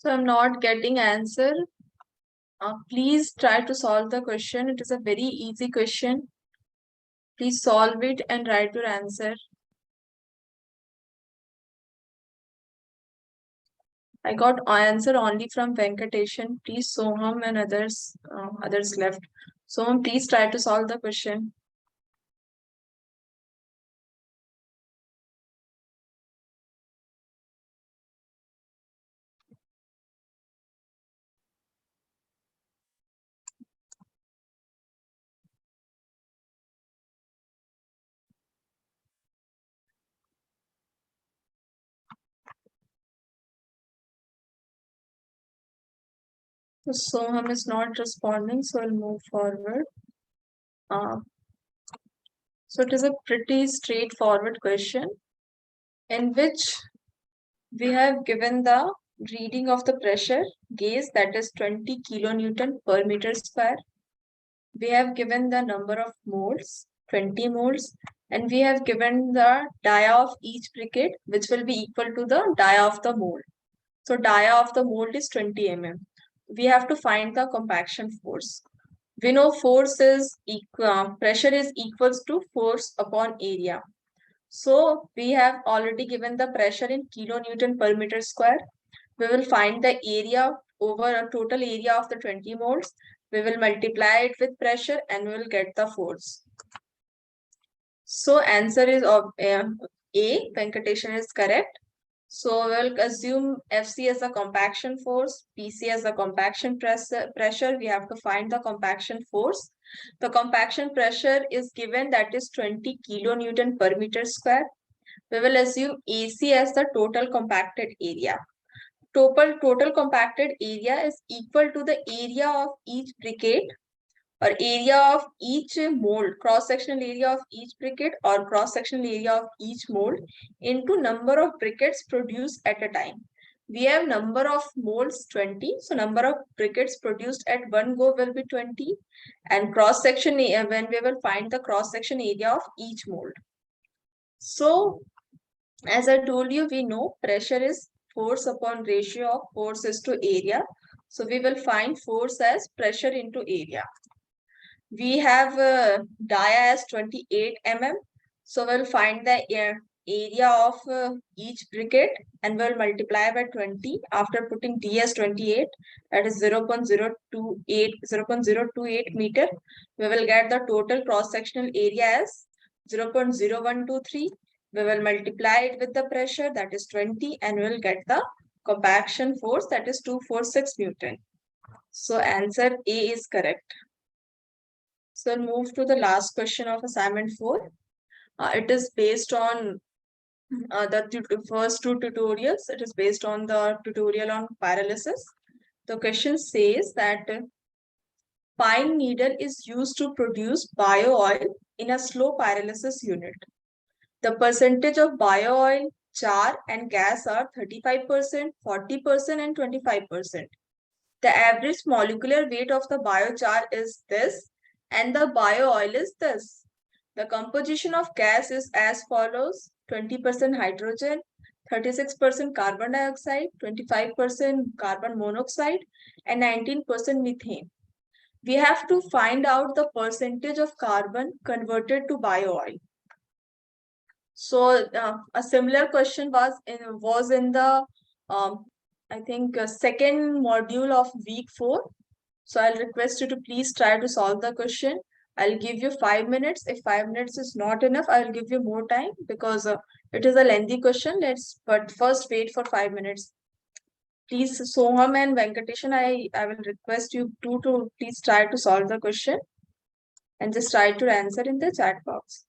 So I'm not getting answer. Please try to solve the question. It is a very easy question. Please solve it and write your answer. I got answer only from Venkateshan. Please, Soham and others left. Soham, please try to solve the question. So Soham is not responding, so I'll move forward. So it is a pretty straightforward question in which we have given the reading of the pressure gauge, that is 20 kilonewton per meter square. We have given the number of moles, 20 moles, and we have given the dia of each briquette, which will be equal to the dia of the mole. So dia of the mold is 20 mm. We have to find the compaction force. We know force is pressure is equals to force upon area. So we have already given the pressure in kilonewton per meter square. We will find the area over a total area of the 20 moles. We will multiply it with pressure and we will get the force. So answer is of A, Venkateshan is correct. So we'll assume FC as a compaction force, PC as a compaction pressure. We have to find the compaction force. The compaction pressure is given, that is 20 kilonewton per meter square. We will assume AC as the total compacted area. Total compacted area is equal to the area of each briquette or area of each mold, cross-sectional area of each briquette or cross-sectional area of each mold into number of briquettes produced at a time. We have number of molds 20, so number of briquettes produced at one go will be 20, and cross-section when we will find the cross-section area of each mold. So as I told you, we know pressure is force upon ratio of forces to area. So we will find force as pressure into area. We have dia as 28 mm. So we'll find the area of each briquette and we'll multiply by 20 after putting d as 28, that is 0.028 meter. We will get the total cross-sectional area as 0.0123. We will multiply it with the pressure, that is 20, and we will get the compaction force, that is 246 Newton. So answer A is correct. So we'll move to the last question of assignment 4. It is based on the first two tutorials. It is based on the tutorial on pyrolysis. The question says that pine needle is used to produce bio oil in a slow pyrolysis unit. The percentage of bio oil, char, and gas are 35%, 40%, and 25%. The average molecular weight of the biochar is this, and the bio oil is this. The composition of gas is as follows: 20% hydrogen, 36% carbon dioxide, 25% carbon monoxide, and 19% methane. We have to find out the percentage of carbon converted to bio oil. So a similar question was in the I think second module of week 4. So I'll request you to please try to solve the question. I'll give you 5 minutes. If 5 minutes is not enough, I'll give you more time because it is a lengthy question. But first wait for 5 minutes. Please, Soham and Venkateshan, I will request you to please try to solve the question and just try to answer in the chat box.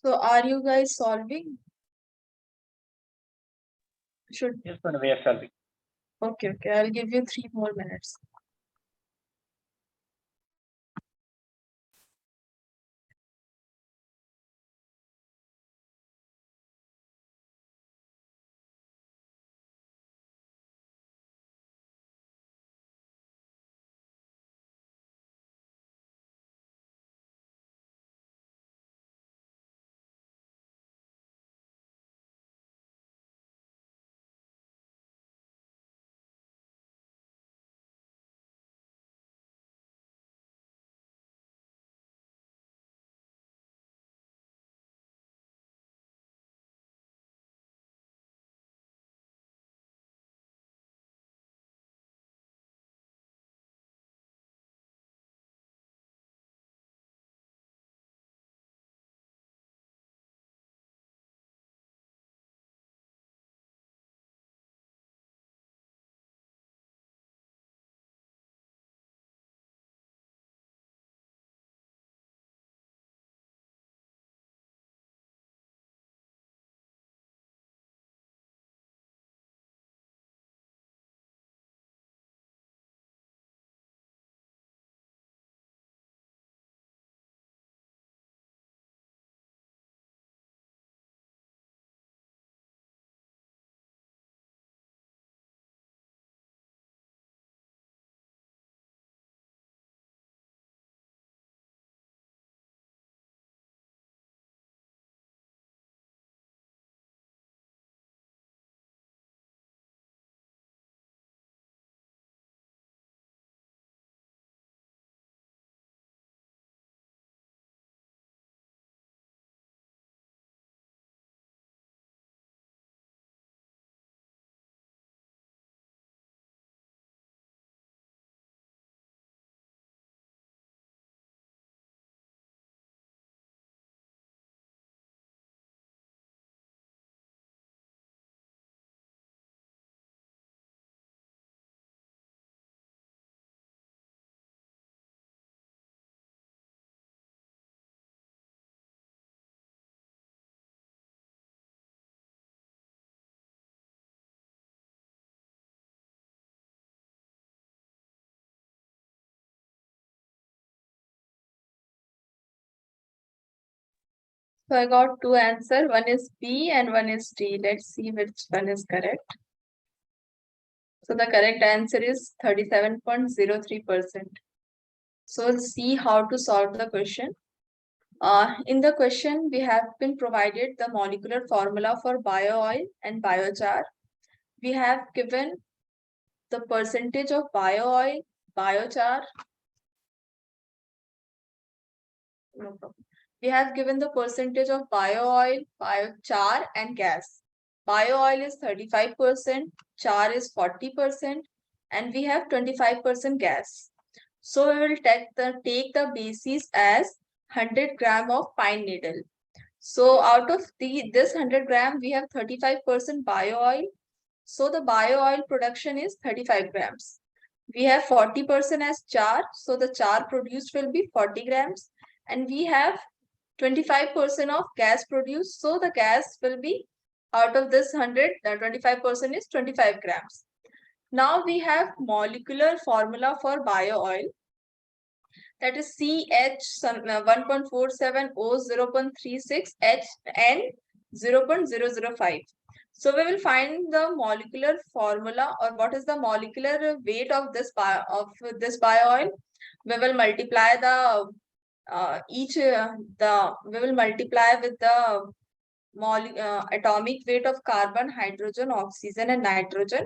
So are you guys solving? Should Yes, madam, we are solving. okay, I'll give you 3 more minutes. So I got 2 answers. One is B and one is D. Let's see which one is correct. So the correct answer is 37.03%. So let's see how to solve the question. In the question, we have been provided the molecular formula for bio-oil and biochar. We have given the percentage of bio-oil, biochar. No problem. We have given the percentage of bio-oil, biochar and gas. Bio-oil is 35%, char is 40%, and we have 25% gas. So we will take the basis as 100 gram of pine needle. So out of this 100 gram, we have 35% bio oil. So the bio oil production is 35 grams. We have 40% as char. So the char produced will be 40 grams. And we have 25% of gas produced. So the gas will be out of this 100, the 25% is 25 grams. Now we have molecular formula for bio oil. That is CH 1.47O 0.36 HN 0.005. So we will find the molecular formula, or what is the molecular weight of this bio oil. We will multiply the we will multiply with the atomic weight of carbon, hydrogen, oxygen, and nitrogen,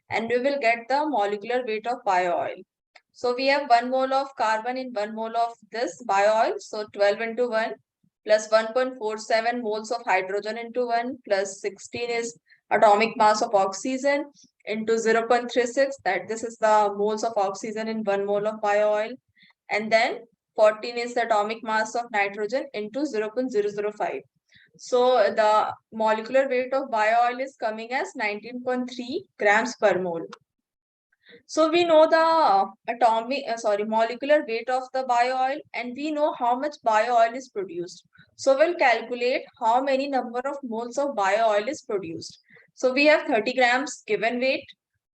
and we will get the molecular weight of bio oil. So we have 1 mole of carbon in 1 mole of this bio oil. So 12 into 1 plus 1.47 moles of hydrogen into 1 plus 16 is atomic mass of oxygen into 0.36. That this is the moles of oxygen in 1 mole of bio oil. And then 14 is the atomic mass of nitrogen into 0.005. So the molecular weight of bio oil is coming as 19.3 grams per mole. So we know the molecular weight of the bio oil, and we know how much bio oil is produced. So we'll calculate how many number of moles of bio oil is produced. So we have 30 grams given weight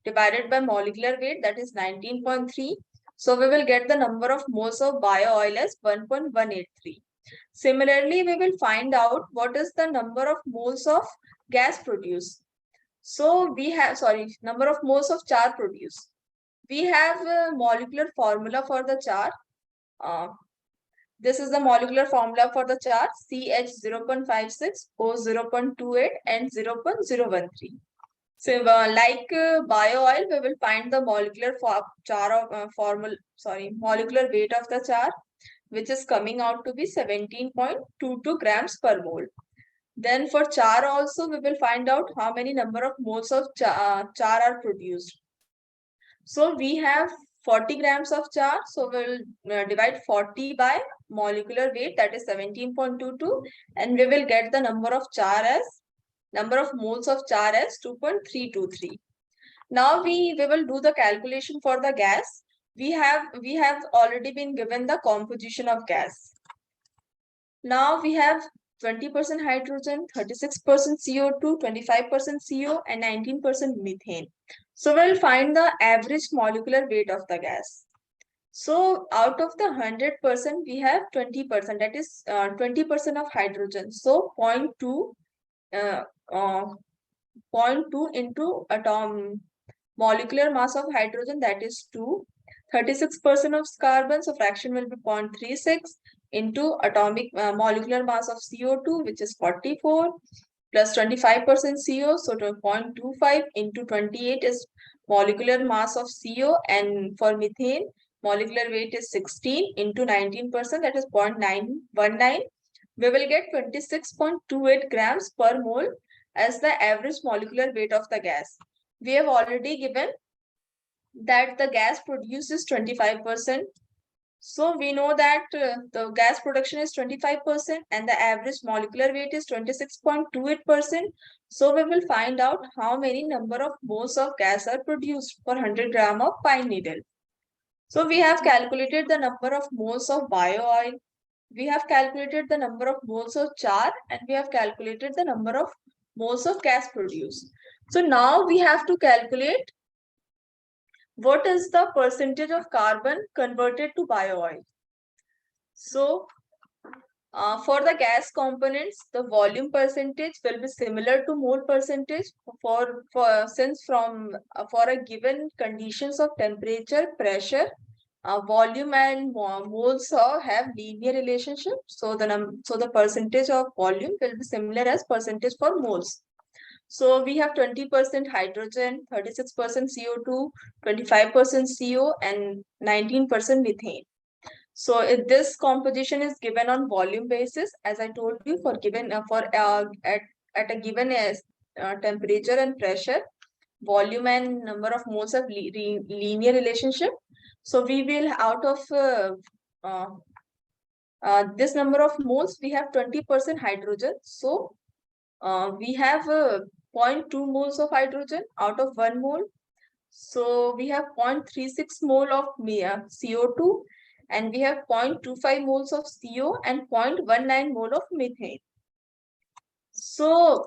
divided by molecular weight, that is 19.3. So we will get the number of moles of bio oil as 1.183. Similarly, we will find out what is the number of moles of gas produced. So we have, number of moles of char produced. We have a molecular formula for the char. Uh, this is the molecular formula for the char: CH 0.56, O 0.28, and 0.013. So, bio oil, we will find the molecular molecular weight of the char, which is coming out to be 17.22 grams per mole. Then for char also, we will find out how many number of moles of char are produced. So we have 40 grams of char. So we'll divide 40 by molecular weight, that is 17.22, and we will get the number of moles of char as 2.323. Now we will do the calculation for the gas. We have already been given the composition of gas. Now we have 20% hydrogen, 36% CO2, 25% CO, and 19% methane. So we'll find the average molecular weight of the gas. So out of the 100%, we have 20%, that is 20% of hydrogen. So 0.2 into molecular mass of hydrogen, that is 2. 36% of carbon, so fraction will be 0.36 into molecular mass of CO2, which is 44, plus 25% CO, so 0.25 into 28 is molecular mass of CO, and for methane, molecular weight is 16 into 19%, that is 0.919. We will get 26.28 grams per mole as the average molecular weight of the gas. We have already given that the gas produces 25%. So we know that the gas production is 25% and the average molecular weight is 26.28%. So we will find out how many number of moles of gas are produced per 100 gram of pine needle. So we have calculated the number of moles of bio oil. We have calculated the number of moles of char, and we have calculated the number of moles of gas produced. So now we have to calculate what is the percentage of carbon converted to bio oil. So for the gas components, the volume percentage will be similar to mole percentage for a given conditions of temperature, pressure, volume, and moles have linear relationship. So the percentage of volume will be similar as percentage for moles. So we have 20% hydrogen, 36% CO2, 25% CO, and 19% methane. So if this composition is given on volume basis, as I told you, at a given temperature and pressure, volume and number of moles have linear relationship. So we will, out of this number of moles, we have 20% hydrogen. So we have 0.2 moles of hydrogen out of 1 mole. So we have 0.36 mole of CO2, and we have 0.25 moles of CO and 0.19 mole of methane. So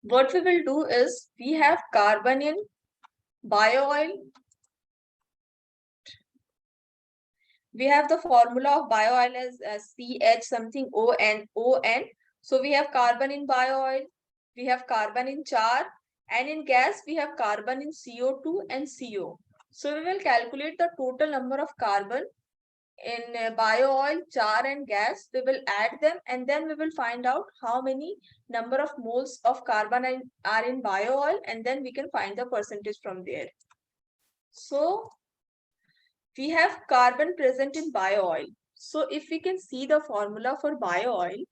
what we will do is, we have carbon in bio oil. We have the formula of bio oil as CH something ON. So we have carbon in bio oil, we have carbon in char, and in gas we have carbon in CO2 and CO. So we will calculate the total number of carbon in bio oil, char, and gas. We will add them, and then we will find out how many number of moles of carbon are in bio oil, and then we can find the percentage from there. So we have carbon present in bio oil. So if we can see the formula for bio oil,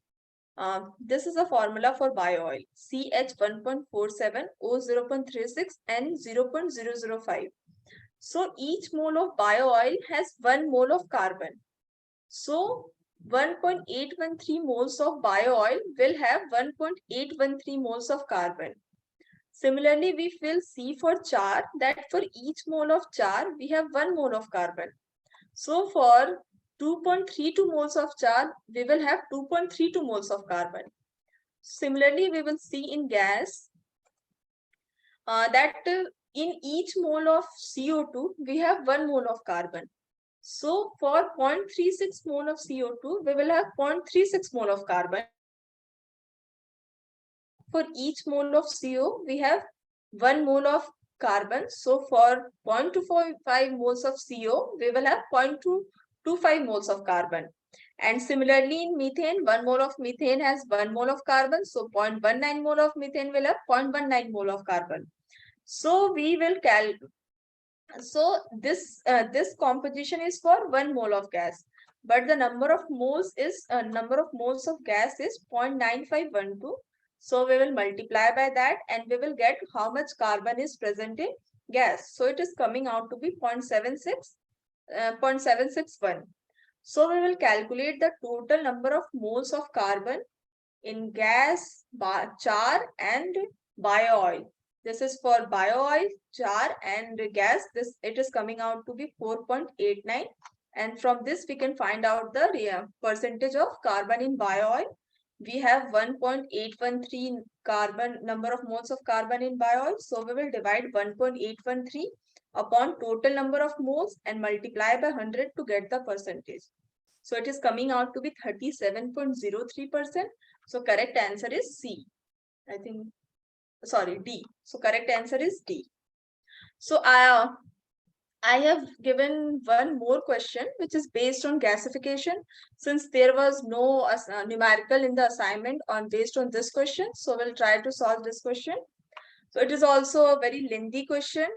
this is a formula for bio oil: CH 1.47, O 0.36, and 0.005. So each mole of bio oil has 1 mole of carbon. So 1.813 moles of bio oil will have 1.813 moles of carbon. Similarly, we fill C for char, that for each mole of char, we have 1 mole of carbon. So for 2.32 moles of char, we will have 2.32 moles of carbon. Similarly, we will see in gas that in each mole of CO2, we have 1 mole of carbon. So for 0.36 mole of CO2, we will have 0.36 mole of carbon. For each mole of CO, we have 1 mole of carbon. So for 0.245 moles of CO, we will have 0.225 moles of carbon. And similarly in methane, 1 mole of methane has 1 mole of carbon. So 0.19 mole of methane will have 0.19 mole of carbon. So we will this composition is for 1 mole of gas, but the number of moles of gas is 0.9512. So we will multiply by that and we will get how much carbon is present in gas. So it is coming out to be 0.761. So we will calculate the total number of moles of carbon in gas, char and bio oil. This is for bio oil, char and gas. It is coming out to be 4.89, and from this we can find out the percentage of carbon in bio oil. We have 1.813 carbon number of moles of carbon in bio oil, so we will divide 1.813 upon total number of moles and multiply by 100 to get the percentage. So it is coming out to be 37.03%. So correct answer is C. I think, sorry, D. So correct answer is D. So I have given one more question, which is based on gasification. Since there was no numerical in the assignment on based on this question, so we'll try to solve this question. So it is also a very lengthy question.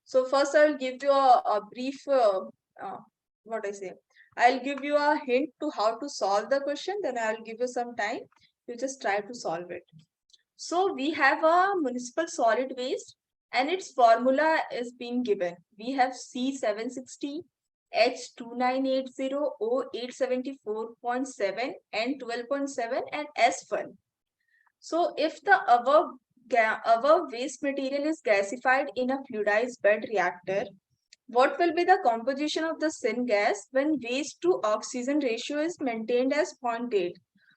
So first I will give you a brief, what I say, I'll give you a hint to how to solve the question. Then I'll give you some time. You just try to solve it. So we have a municipal solid waste and its formula is being given. We have C760, H2980, O874.7, N12.7 and S1. So if the above waste material is gasified in a fluidized bed reactor, what will be the composition of the syngas when waste to oxygen ratio is maintained as 0.8?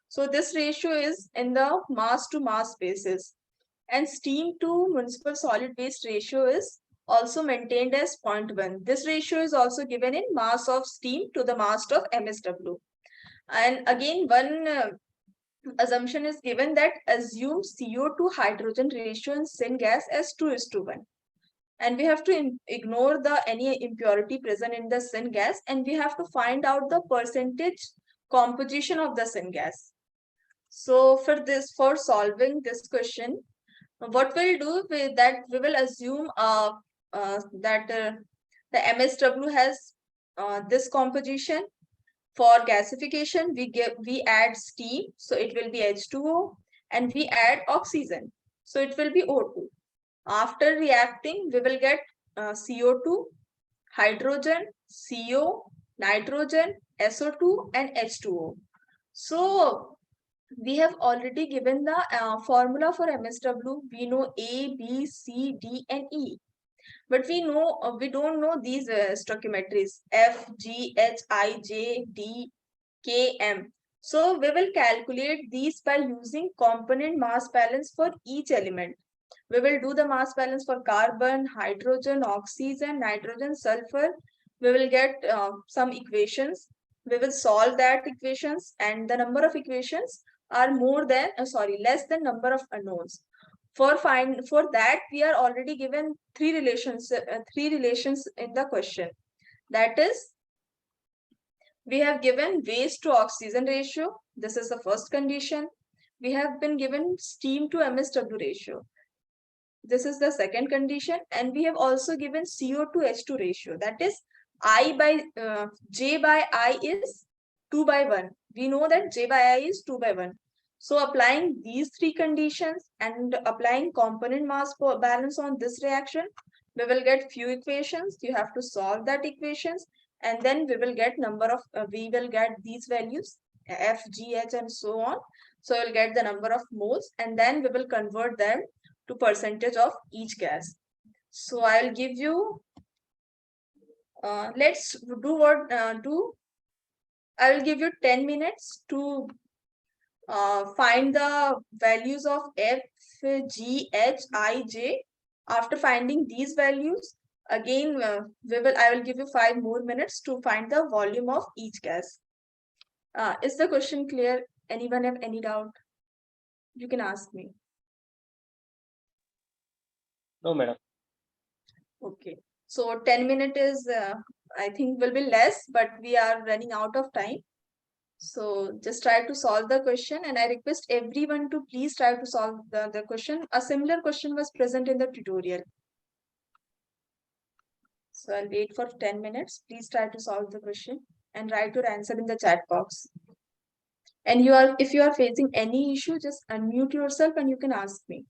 So this ratio is in the mass to mass basis, and steam to municipal solid waste ratio is also maintained as 0.1. This ratio is also given in mass of steam to the mass of MSW. And again, one assumption is given that assume CO2 hydrogen ratio in syngas as 2:1. And we have to ignore any impurity present in the syngas, and we have to find out the percentage composition of the syngas. So for solving this question, what we'll do with that, we will assume that the MSW has this composition. For gasification, we add steam, so it will be H2O, and we add oxygen, so it will be O2. After reacting, we will get CO2, hydrogen, CO, nitrogen, SO2 and H2O. So we have already given the formula for MSW. We know A, B, C, D and E. But we don't know these stoichiometries F, G, H, I, J, D, K, M. So we will calculate these by using component mass balance for each element. We will do the mass balance for carbon, hydrogen, oxygen, nitrogen, sulfur. We will get some equations. We will solve that equations, and the number of equations are less than number of unknowns. For that we are already given three relations in the question. That is, we have given waste to oxygen ratio. This is the first condition. We have been given steam to MSW ratio. This is the second condition, and we have also given CO to H2 ratio. That is, J by I is 2/1. We know that J by I is 2/1. So applying these three conditions and applying component mass balance on this reaction, we will get few equations. You have to solve that equations, and then we will get these values F, G, H and so on. So we'll get the number of moles, and then we will convert them to percentage of each gas. So I'll give you, let's do what, I will give you 10 minutes to find the values of F, G, H, I, J. After finding these values, again, I will give you 5 more minutes to find the volume of each gas. Is the question clear? Anyone have any doubt? You can ask me. No, madam. Okay. So 10 minutes is, I think will be less, but we are running out of time. So just try to solve the question, and I request everyone to please try to solve the question. A similar question was present in the tutorial. So I'll wait for 10 minutes. Please try to solve the question and write your answer in the chat box. And if you are facing any issue, just unmute yourself and you can ask me.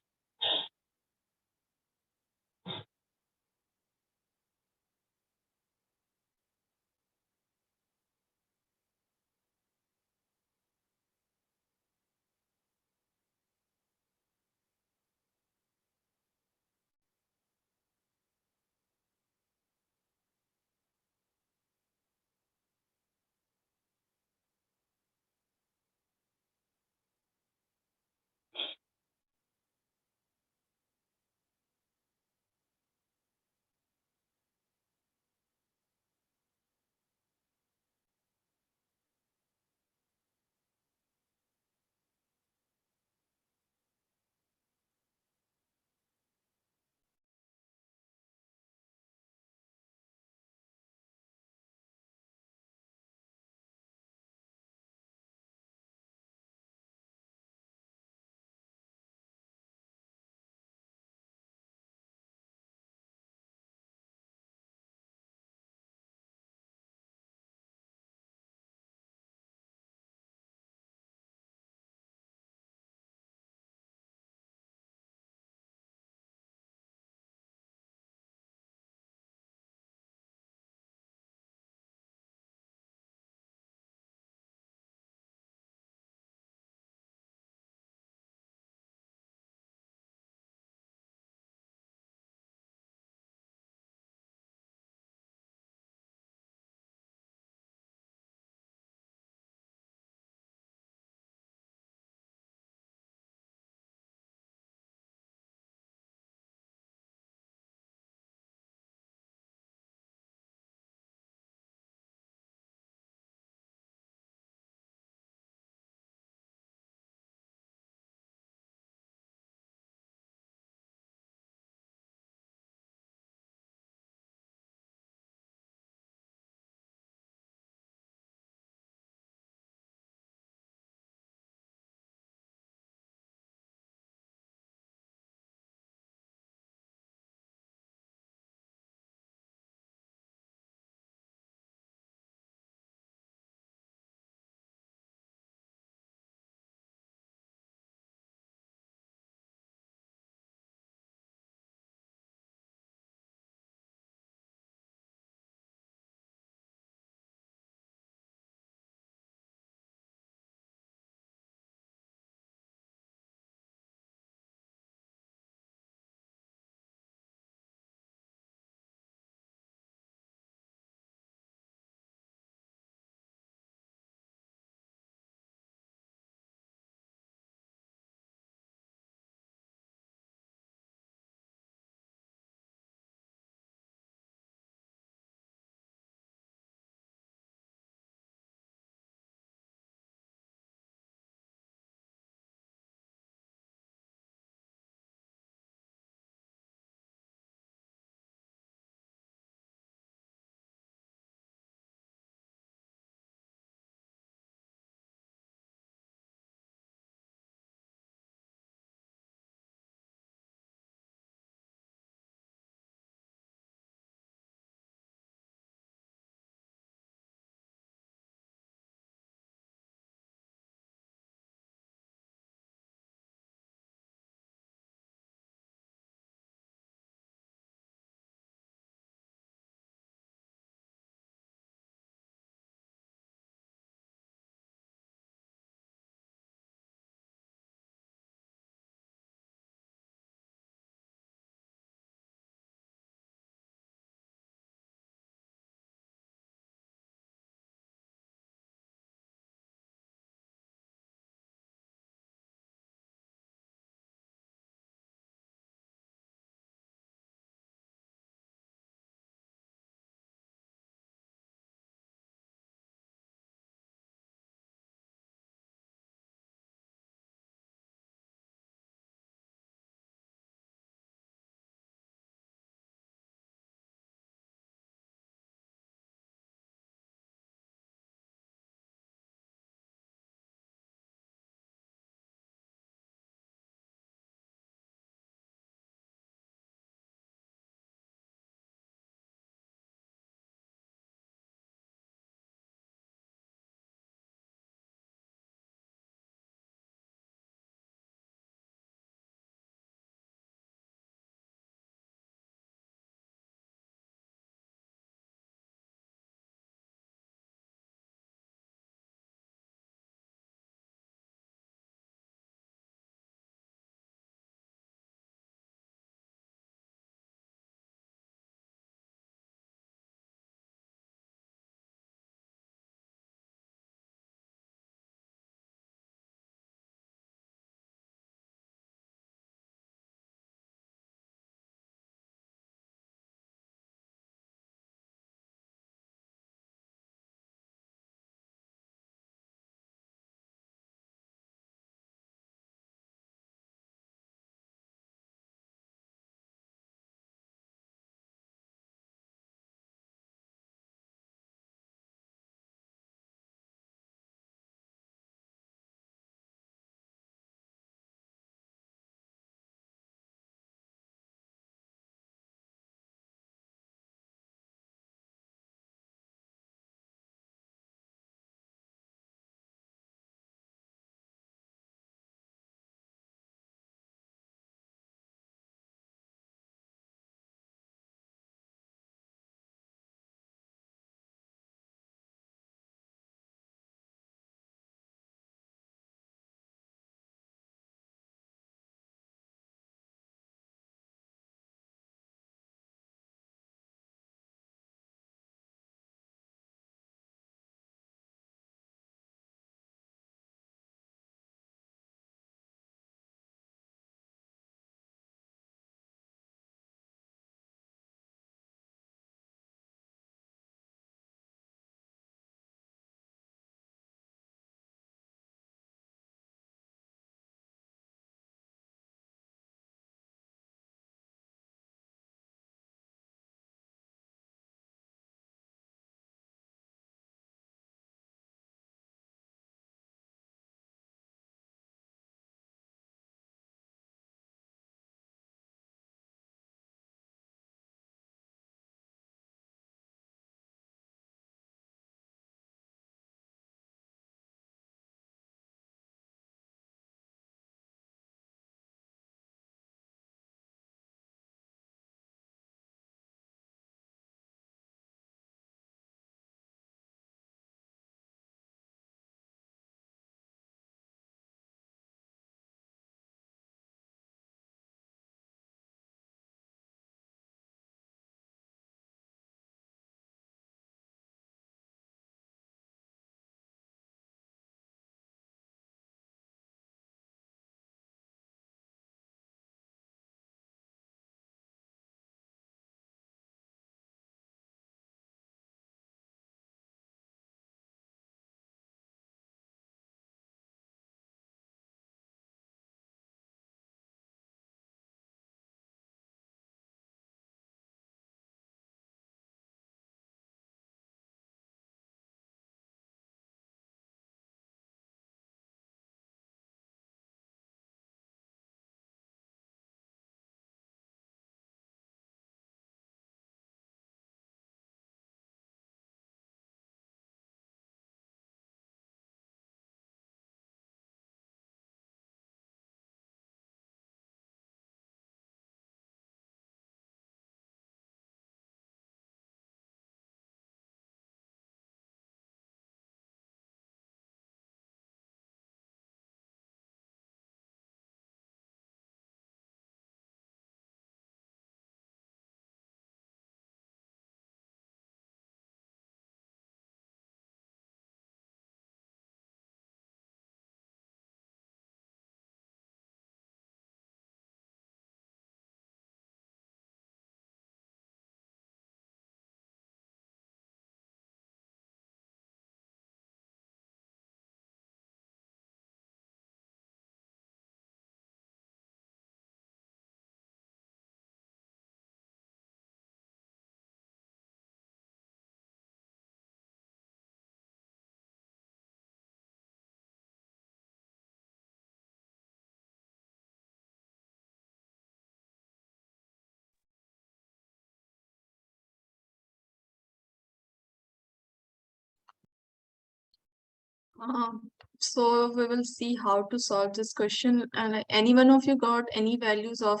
So we will see how to solve this question. And any one of you got any values of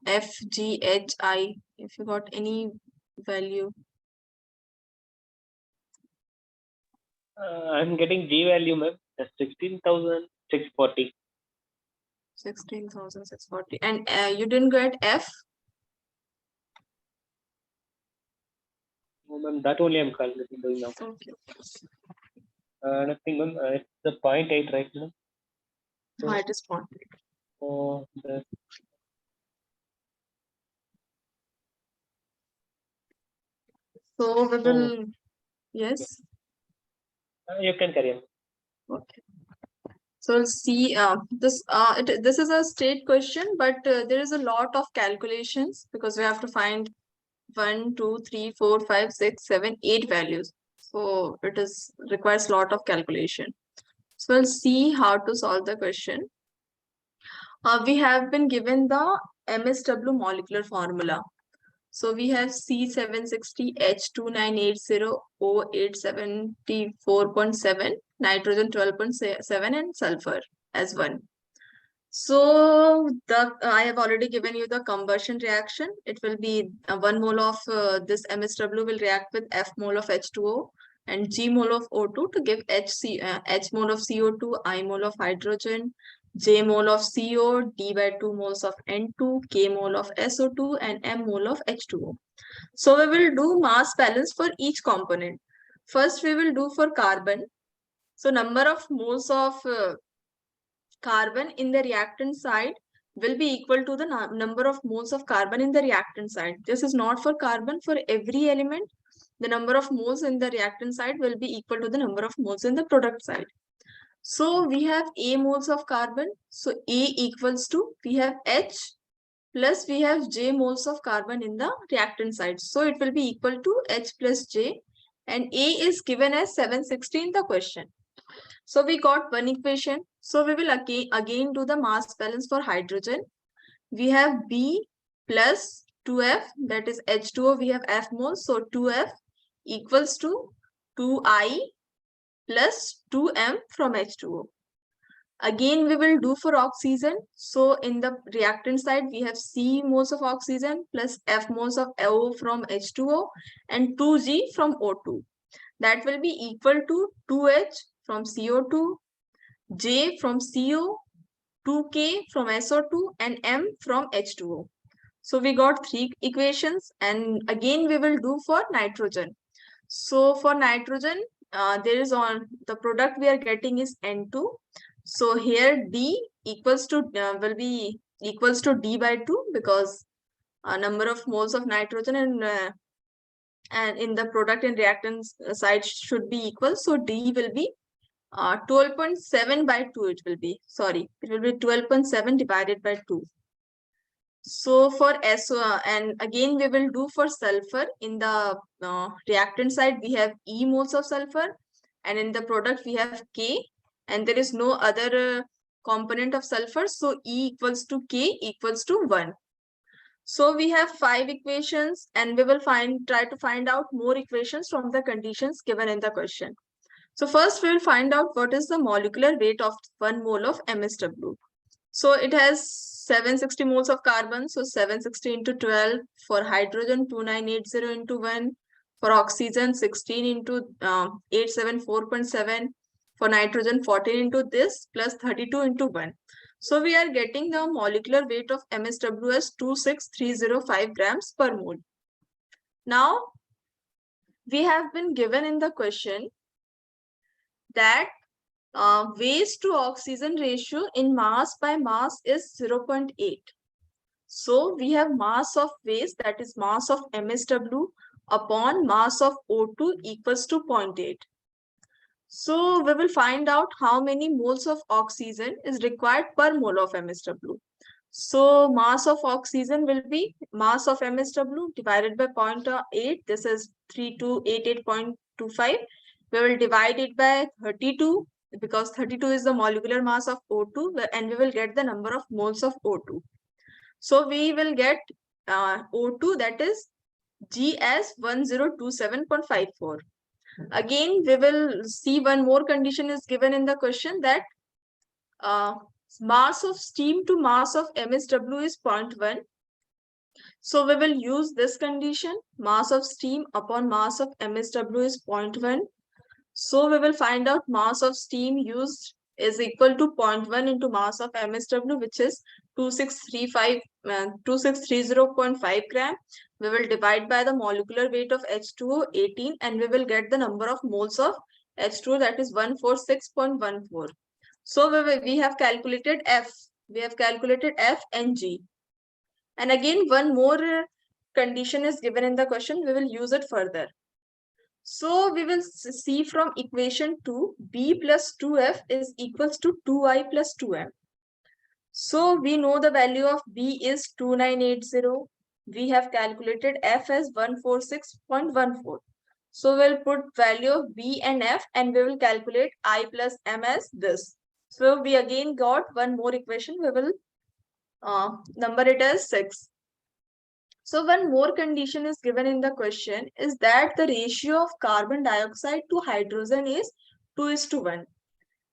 F, G, H, I? If you got any value. I'm getting G value, ma'am. That's 16,640. 16,640. And you didn't get F? Oh, ma'am, that only I'm calculating doing now. Okay. Nothing, ma'am. It's the 0.8, right, ma'am? So, it is 0.8. Oh, So we will, yes. You can carry on. Okay. So we'll see this is a state question, but there is a lot of calculations because we have to find 1, 2, 3, 4, 5, 6, 7, 8 values. So it is requires a lot of calculation. So we'll see how to solve the question. We have been given the MSW molecular formula. So we have C760H2980O874.7, nitrogen 12.7, and sulfur as 1. So I have already given you the combustion reaction. It will be 1 mole of this MSW will react with F mole of H2O and G mole of O2 to give H mole of CO2, I mole of hydrogen, J mole of CO, D by 2 moles of N2, K mole of SO2, and M mole of H2O. So we will do mass balance for each component. First, we will do for carbon. So number of moles of carbon in the reactant side will be equal to the number of moles of carbon in the reactant side. This is not for carbon. For every element, the number of moles in the reactant side will be equal to the number of moles in the product side. So we have A moles of carbon. So A equals to, we have H plus we have J moles of carbon in the reactant side. So it will be equal to H plus J, and A is given as 760 in the question. So we got one equation. So we will again do the mass balance for hydrogen. We have B plus 2F, that is H2O, we have F moles. So 2F equals to 2I plus 2M from H2O. Again, we will do for oxygen. So in the reactant side, we have C moles of oxygen plus F moles of O from H2O and 2G from O2. That will be equal to 2H from CO2, J from CO, 2K from SO2, and M from H2O. So we got 3 equations, and again we will do for nitrogen. So for nitrogen, there is on the product we are getting is N2. So here D equals to will be equals to D by 2 because number of moles of nitrogen and in the product and reactant side should be equal. So D will be 12.7 by 2 it will be. Sorry, it will be 12.7 divided by 2. So for SO, and again we will do for sulfur. In the reactant side, we have E moles of sulfur, and in the product we have K, and there is no other component of sulfur. So E equals to K equals to 1. So we have 5 equations, and we will try to find out more equations from the conditions given in the question. So first we will find out what is the molecular weight of 1 mole of MSW. So it has 760 moles of carbon. So 760 into 12. For hydrogen, 2980 into 1. For oxygen, 16 into 874.7. For nitrogen, 14 into this plus 32 into 1. So we are getting the molecular weight of MSW as 26305 grams per mole. Now, we have been given in the question that waste to oxygen ratio in mass by mass is 0.8. So we have mass of waste, that is mass of MSW upon mass of O2 equals to 0.8. So we will find out how many moles of oxygen is required per mole of MSW. So mass of oxygen will be mass of MSW divided by 0.8. This is 3288.25. We will divide it by 32 because 32 is the molecular mass of O2, and we will get the number of moles of O2. So we will get O2, that is G as 1027.54. Again, we will see one more condition is given in the question that mass of steam to mass of MSW is 0.1. So we will use this condition, mass of steam upon mass of MSW is 0.1. So we will find out mass of steam used is equal to 0.1 into mass of MSW, which is 2630.5 gram. We will divide by the molecular weight of H2O 18 and we will get the number of moles of H2O, that is 146.14. So we have calculated F. We have calculated F and G. And again, one more condition is given in the question. We will use it further. So we will see from equation 2, B plus 2F is equals to 2I plus 2M. So we know the value of B is 2980. We have calculated F as 146.14. So we'll put value of B and F and we will calculate I plus M as this. So we again got one more equation. We will number it as 6. So one more condition is given in the question is that the ratio of carbon dioxide to hydrogen is 2:1.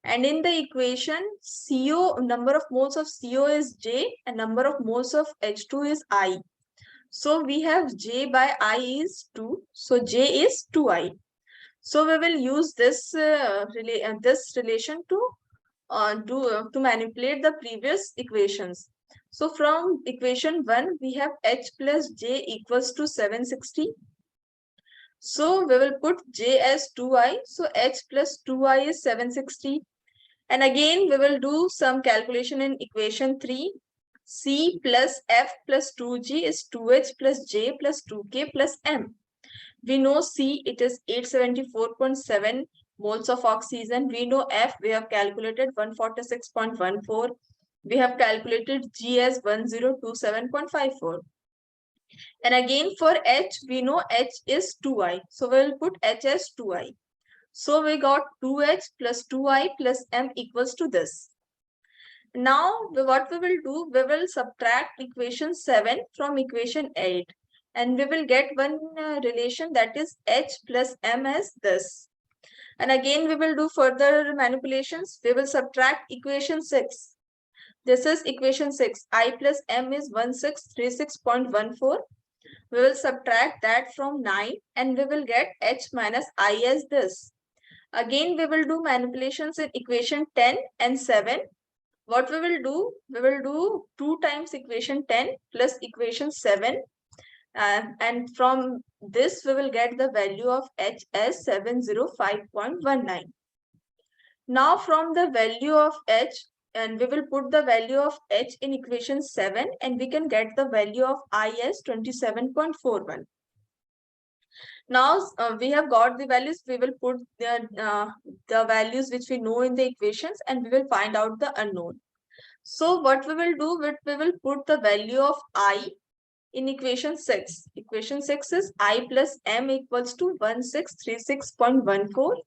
And in the equation, CO, number of moles of CO is J and number of moles of H2 is I. So we have J by I is 2. So J is 2I. So we will use this, this relation to manipulate the previous equations. So from equation 1, we have H plus J equals to 760. So we will put J as 2I. So H plus 2I is 760. And again, we will do some calculation in equation 3. C plus F plus 2G is 2H plus J plus 2K plus M. We know C, it is 874.7 moles of oxygen. We know F, we have calculated 146.14. We have calculated G as 1027.54. And again for H, we know H is 2I. So we will put H as 2I. So we got 2H plus 2I plus M equals to this. Now what we will do, we will subtract equation 7 from equation 8. And we will get one relation, that is H plus M as this. And again, we will do further manipulations. We will subtract equation 6. This is equation 6. I plus M is 1636.14. We will subtract that from 9 and we will get H minus I as this. Again, we will do manipulations in equation 10 and 7. What we will do 2 times equation 10 plus equation 7. And from this, we will get the value of H as 705.19. Now from the value of H, and we will put the value of H in equation 7 and we can get the value of I as 27.41. Now we have got the values. We will put the values which we know in the equations and we will find out the unknown. So what we will do, we will put the value of I in equation 6. Equation 6 is I plus M equals to 1636.14.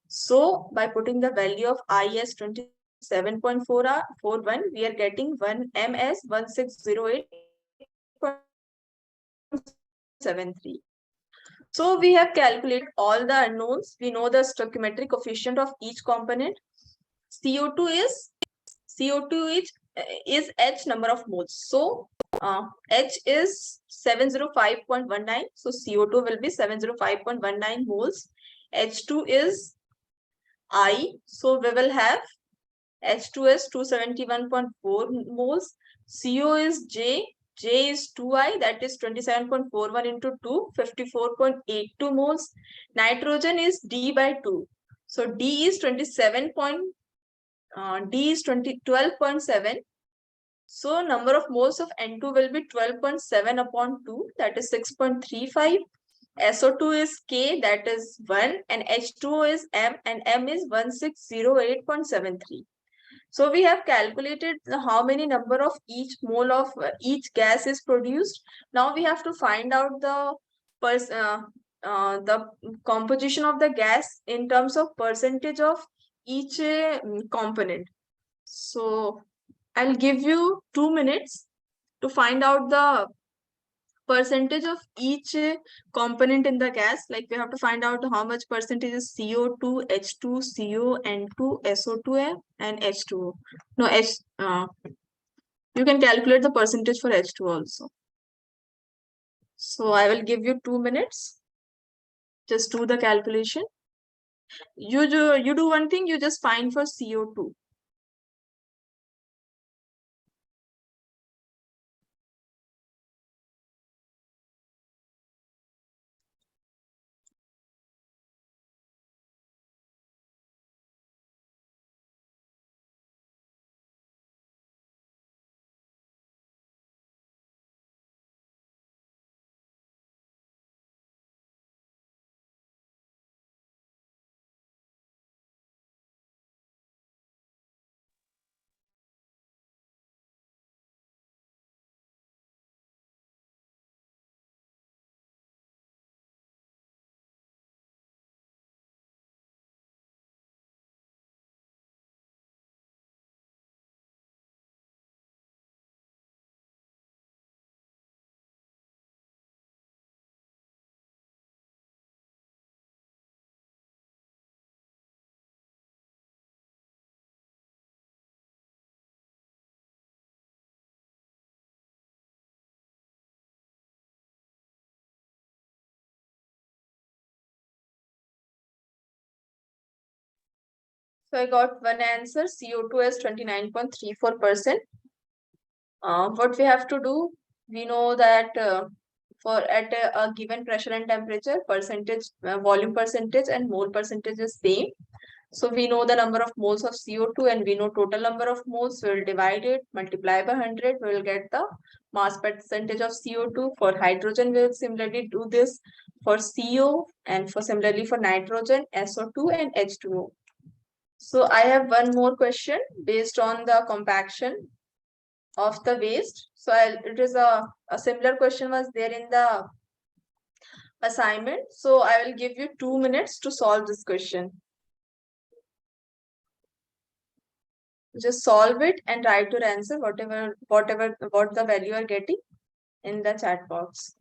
So by putting the value of I as 27.41, we are getting 1M as 1608.73. So we have calculated all the unknowns. We know the stoichiometric coefficient of each component. CO2 is H number of moles. So H is 705.19. So CO2 will be 705.19 moles. H2 is I. So we will have H2 is 271.4 moles. CO is J. J is 2I, that is 27.41 into 2, 54.82 moles. Nitrogen is D by 2. So D is 12.7. So number of moles of N2 will be 12.7 upon 2, that is 6.35. SO2 is K, that is 1, and H2O is M, and M is 1608.73. So we have calculated how many number of each mole of each gas is produced. Now we have to find out the composition of the gas in terms of percentage of each component. So I'll give you 2 minutes to find out the percentage of each component in the gas. Like we have to find out how much percentage is CO2, H2, CO, N2, SO2, and H2O. No, you can calculate the percentage for H2 also. So I will give you 2 minutes. Just do the calculation. You do one thing, you just find for CO2. So I got one answer, CO2 is 29.34%. What we have to do, we know that for at a given pressure and temperature, volume percentage and mole percentage is same. So we know the number of moles of CO2 and we know total number of moles. So we'll divide it, multiply by 100, we will get the mass percentage of CO2. For hydrogen, we will similarly do this for CO, and for similarly for nitrogen, SO2 and H2O. So I have one more question based on the compaction of the waste. So it is a similar question was there in the assignment. So I will give you 2 minutes to solve this question. Just solve it and write your answer, what the value you are getting in the chat box.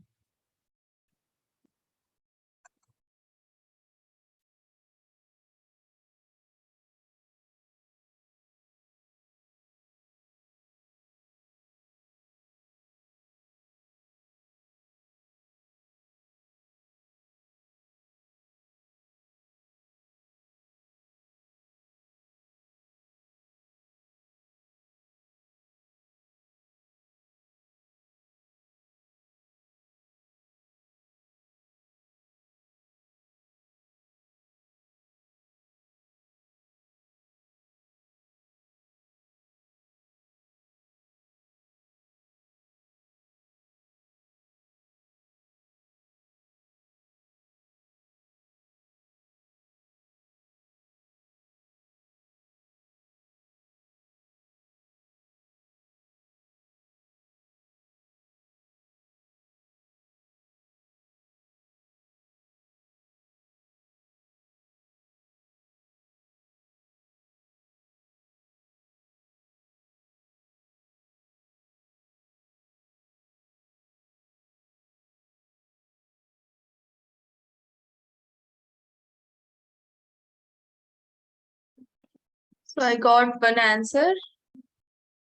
So I got one answer.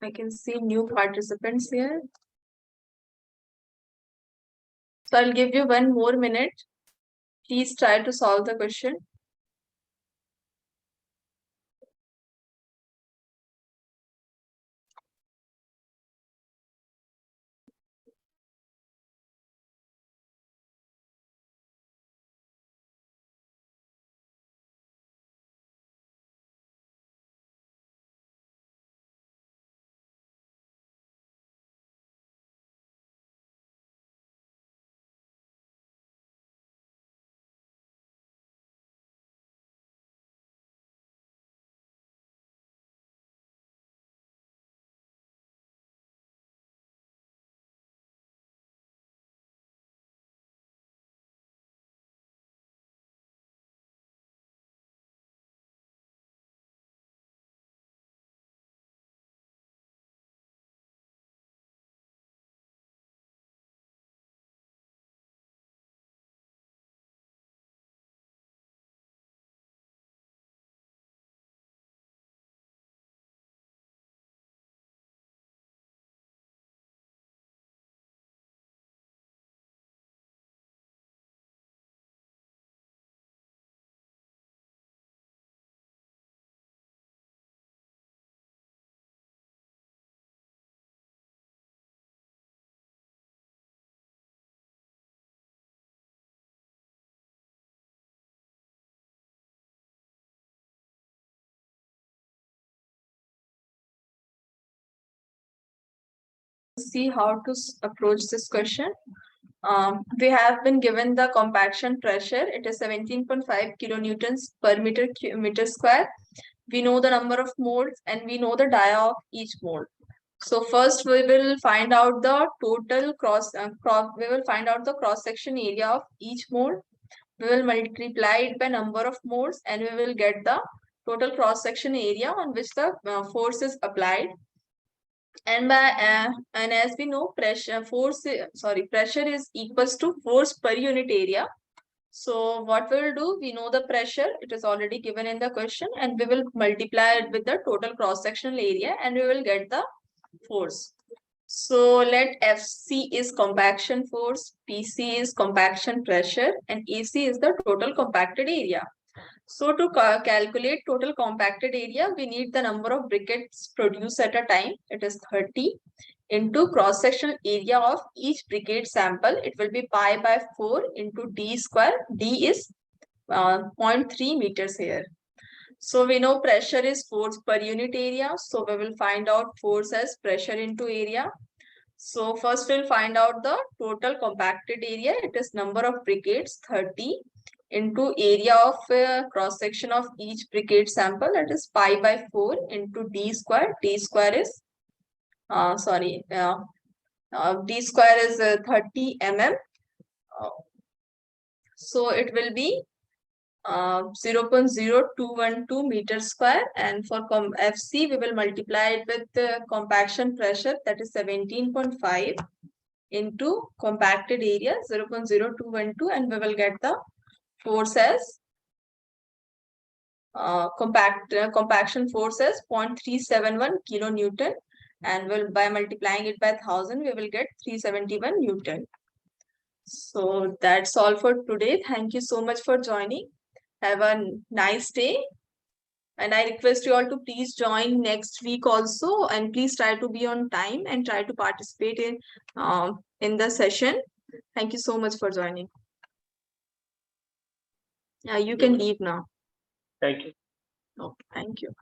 I can see new participants here. So I'll give you 1 more minute. Please try to solve the question. see how to approach this question. We have been given the compaction pressure. It is 17.5 kilonewtons per meter square. We know the number of moles and we know the dia of each mole. So first we will find out the total we will find out the cross section area of each mole. We will multiply it by number of moles and we will get the total cross section area on which the force is applied. And as we know, pressure is equals to force per unit area. So what we will do, we know the pressure, it is already given in the question, and we will multiply it with the total cross sectional area and we will get the force. So let FC is compaction force, PC is compaction pressure, and AC is the total compacted area. So to calculate total compacted area, we need the number of briquettes produced at a time. It is 30 into cross-sectional area of each briquette sample. It will be pi by 4 into d square. D is 0.3 meters here. So we know pressure is force per unit area. So we will find out force as pressure into area. So first we'll find out the total compacted area. It is number of briquettes 30 into area of cross section of each briquette sample, that is pi by 4 into d square. D square is d square is 30 mm. So it will be 0.0212 meters square, and for FC we will multiply it with the compaction pressure, that is 17.5 into compacted area 0.0212, and we will get the force as compaction force as 0.371 kilonewton, and by multiplying it by 1000 we will get 371 Newton. So that's all for today. Thank you so much for joining. Have a nice day. And I request you all to please join next week also, and please try to be on time and try to participate in the session. Thank you so much for joining. Yeah, you can leave now. Thank you. Okay, thank you.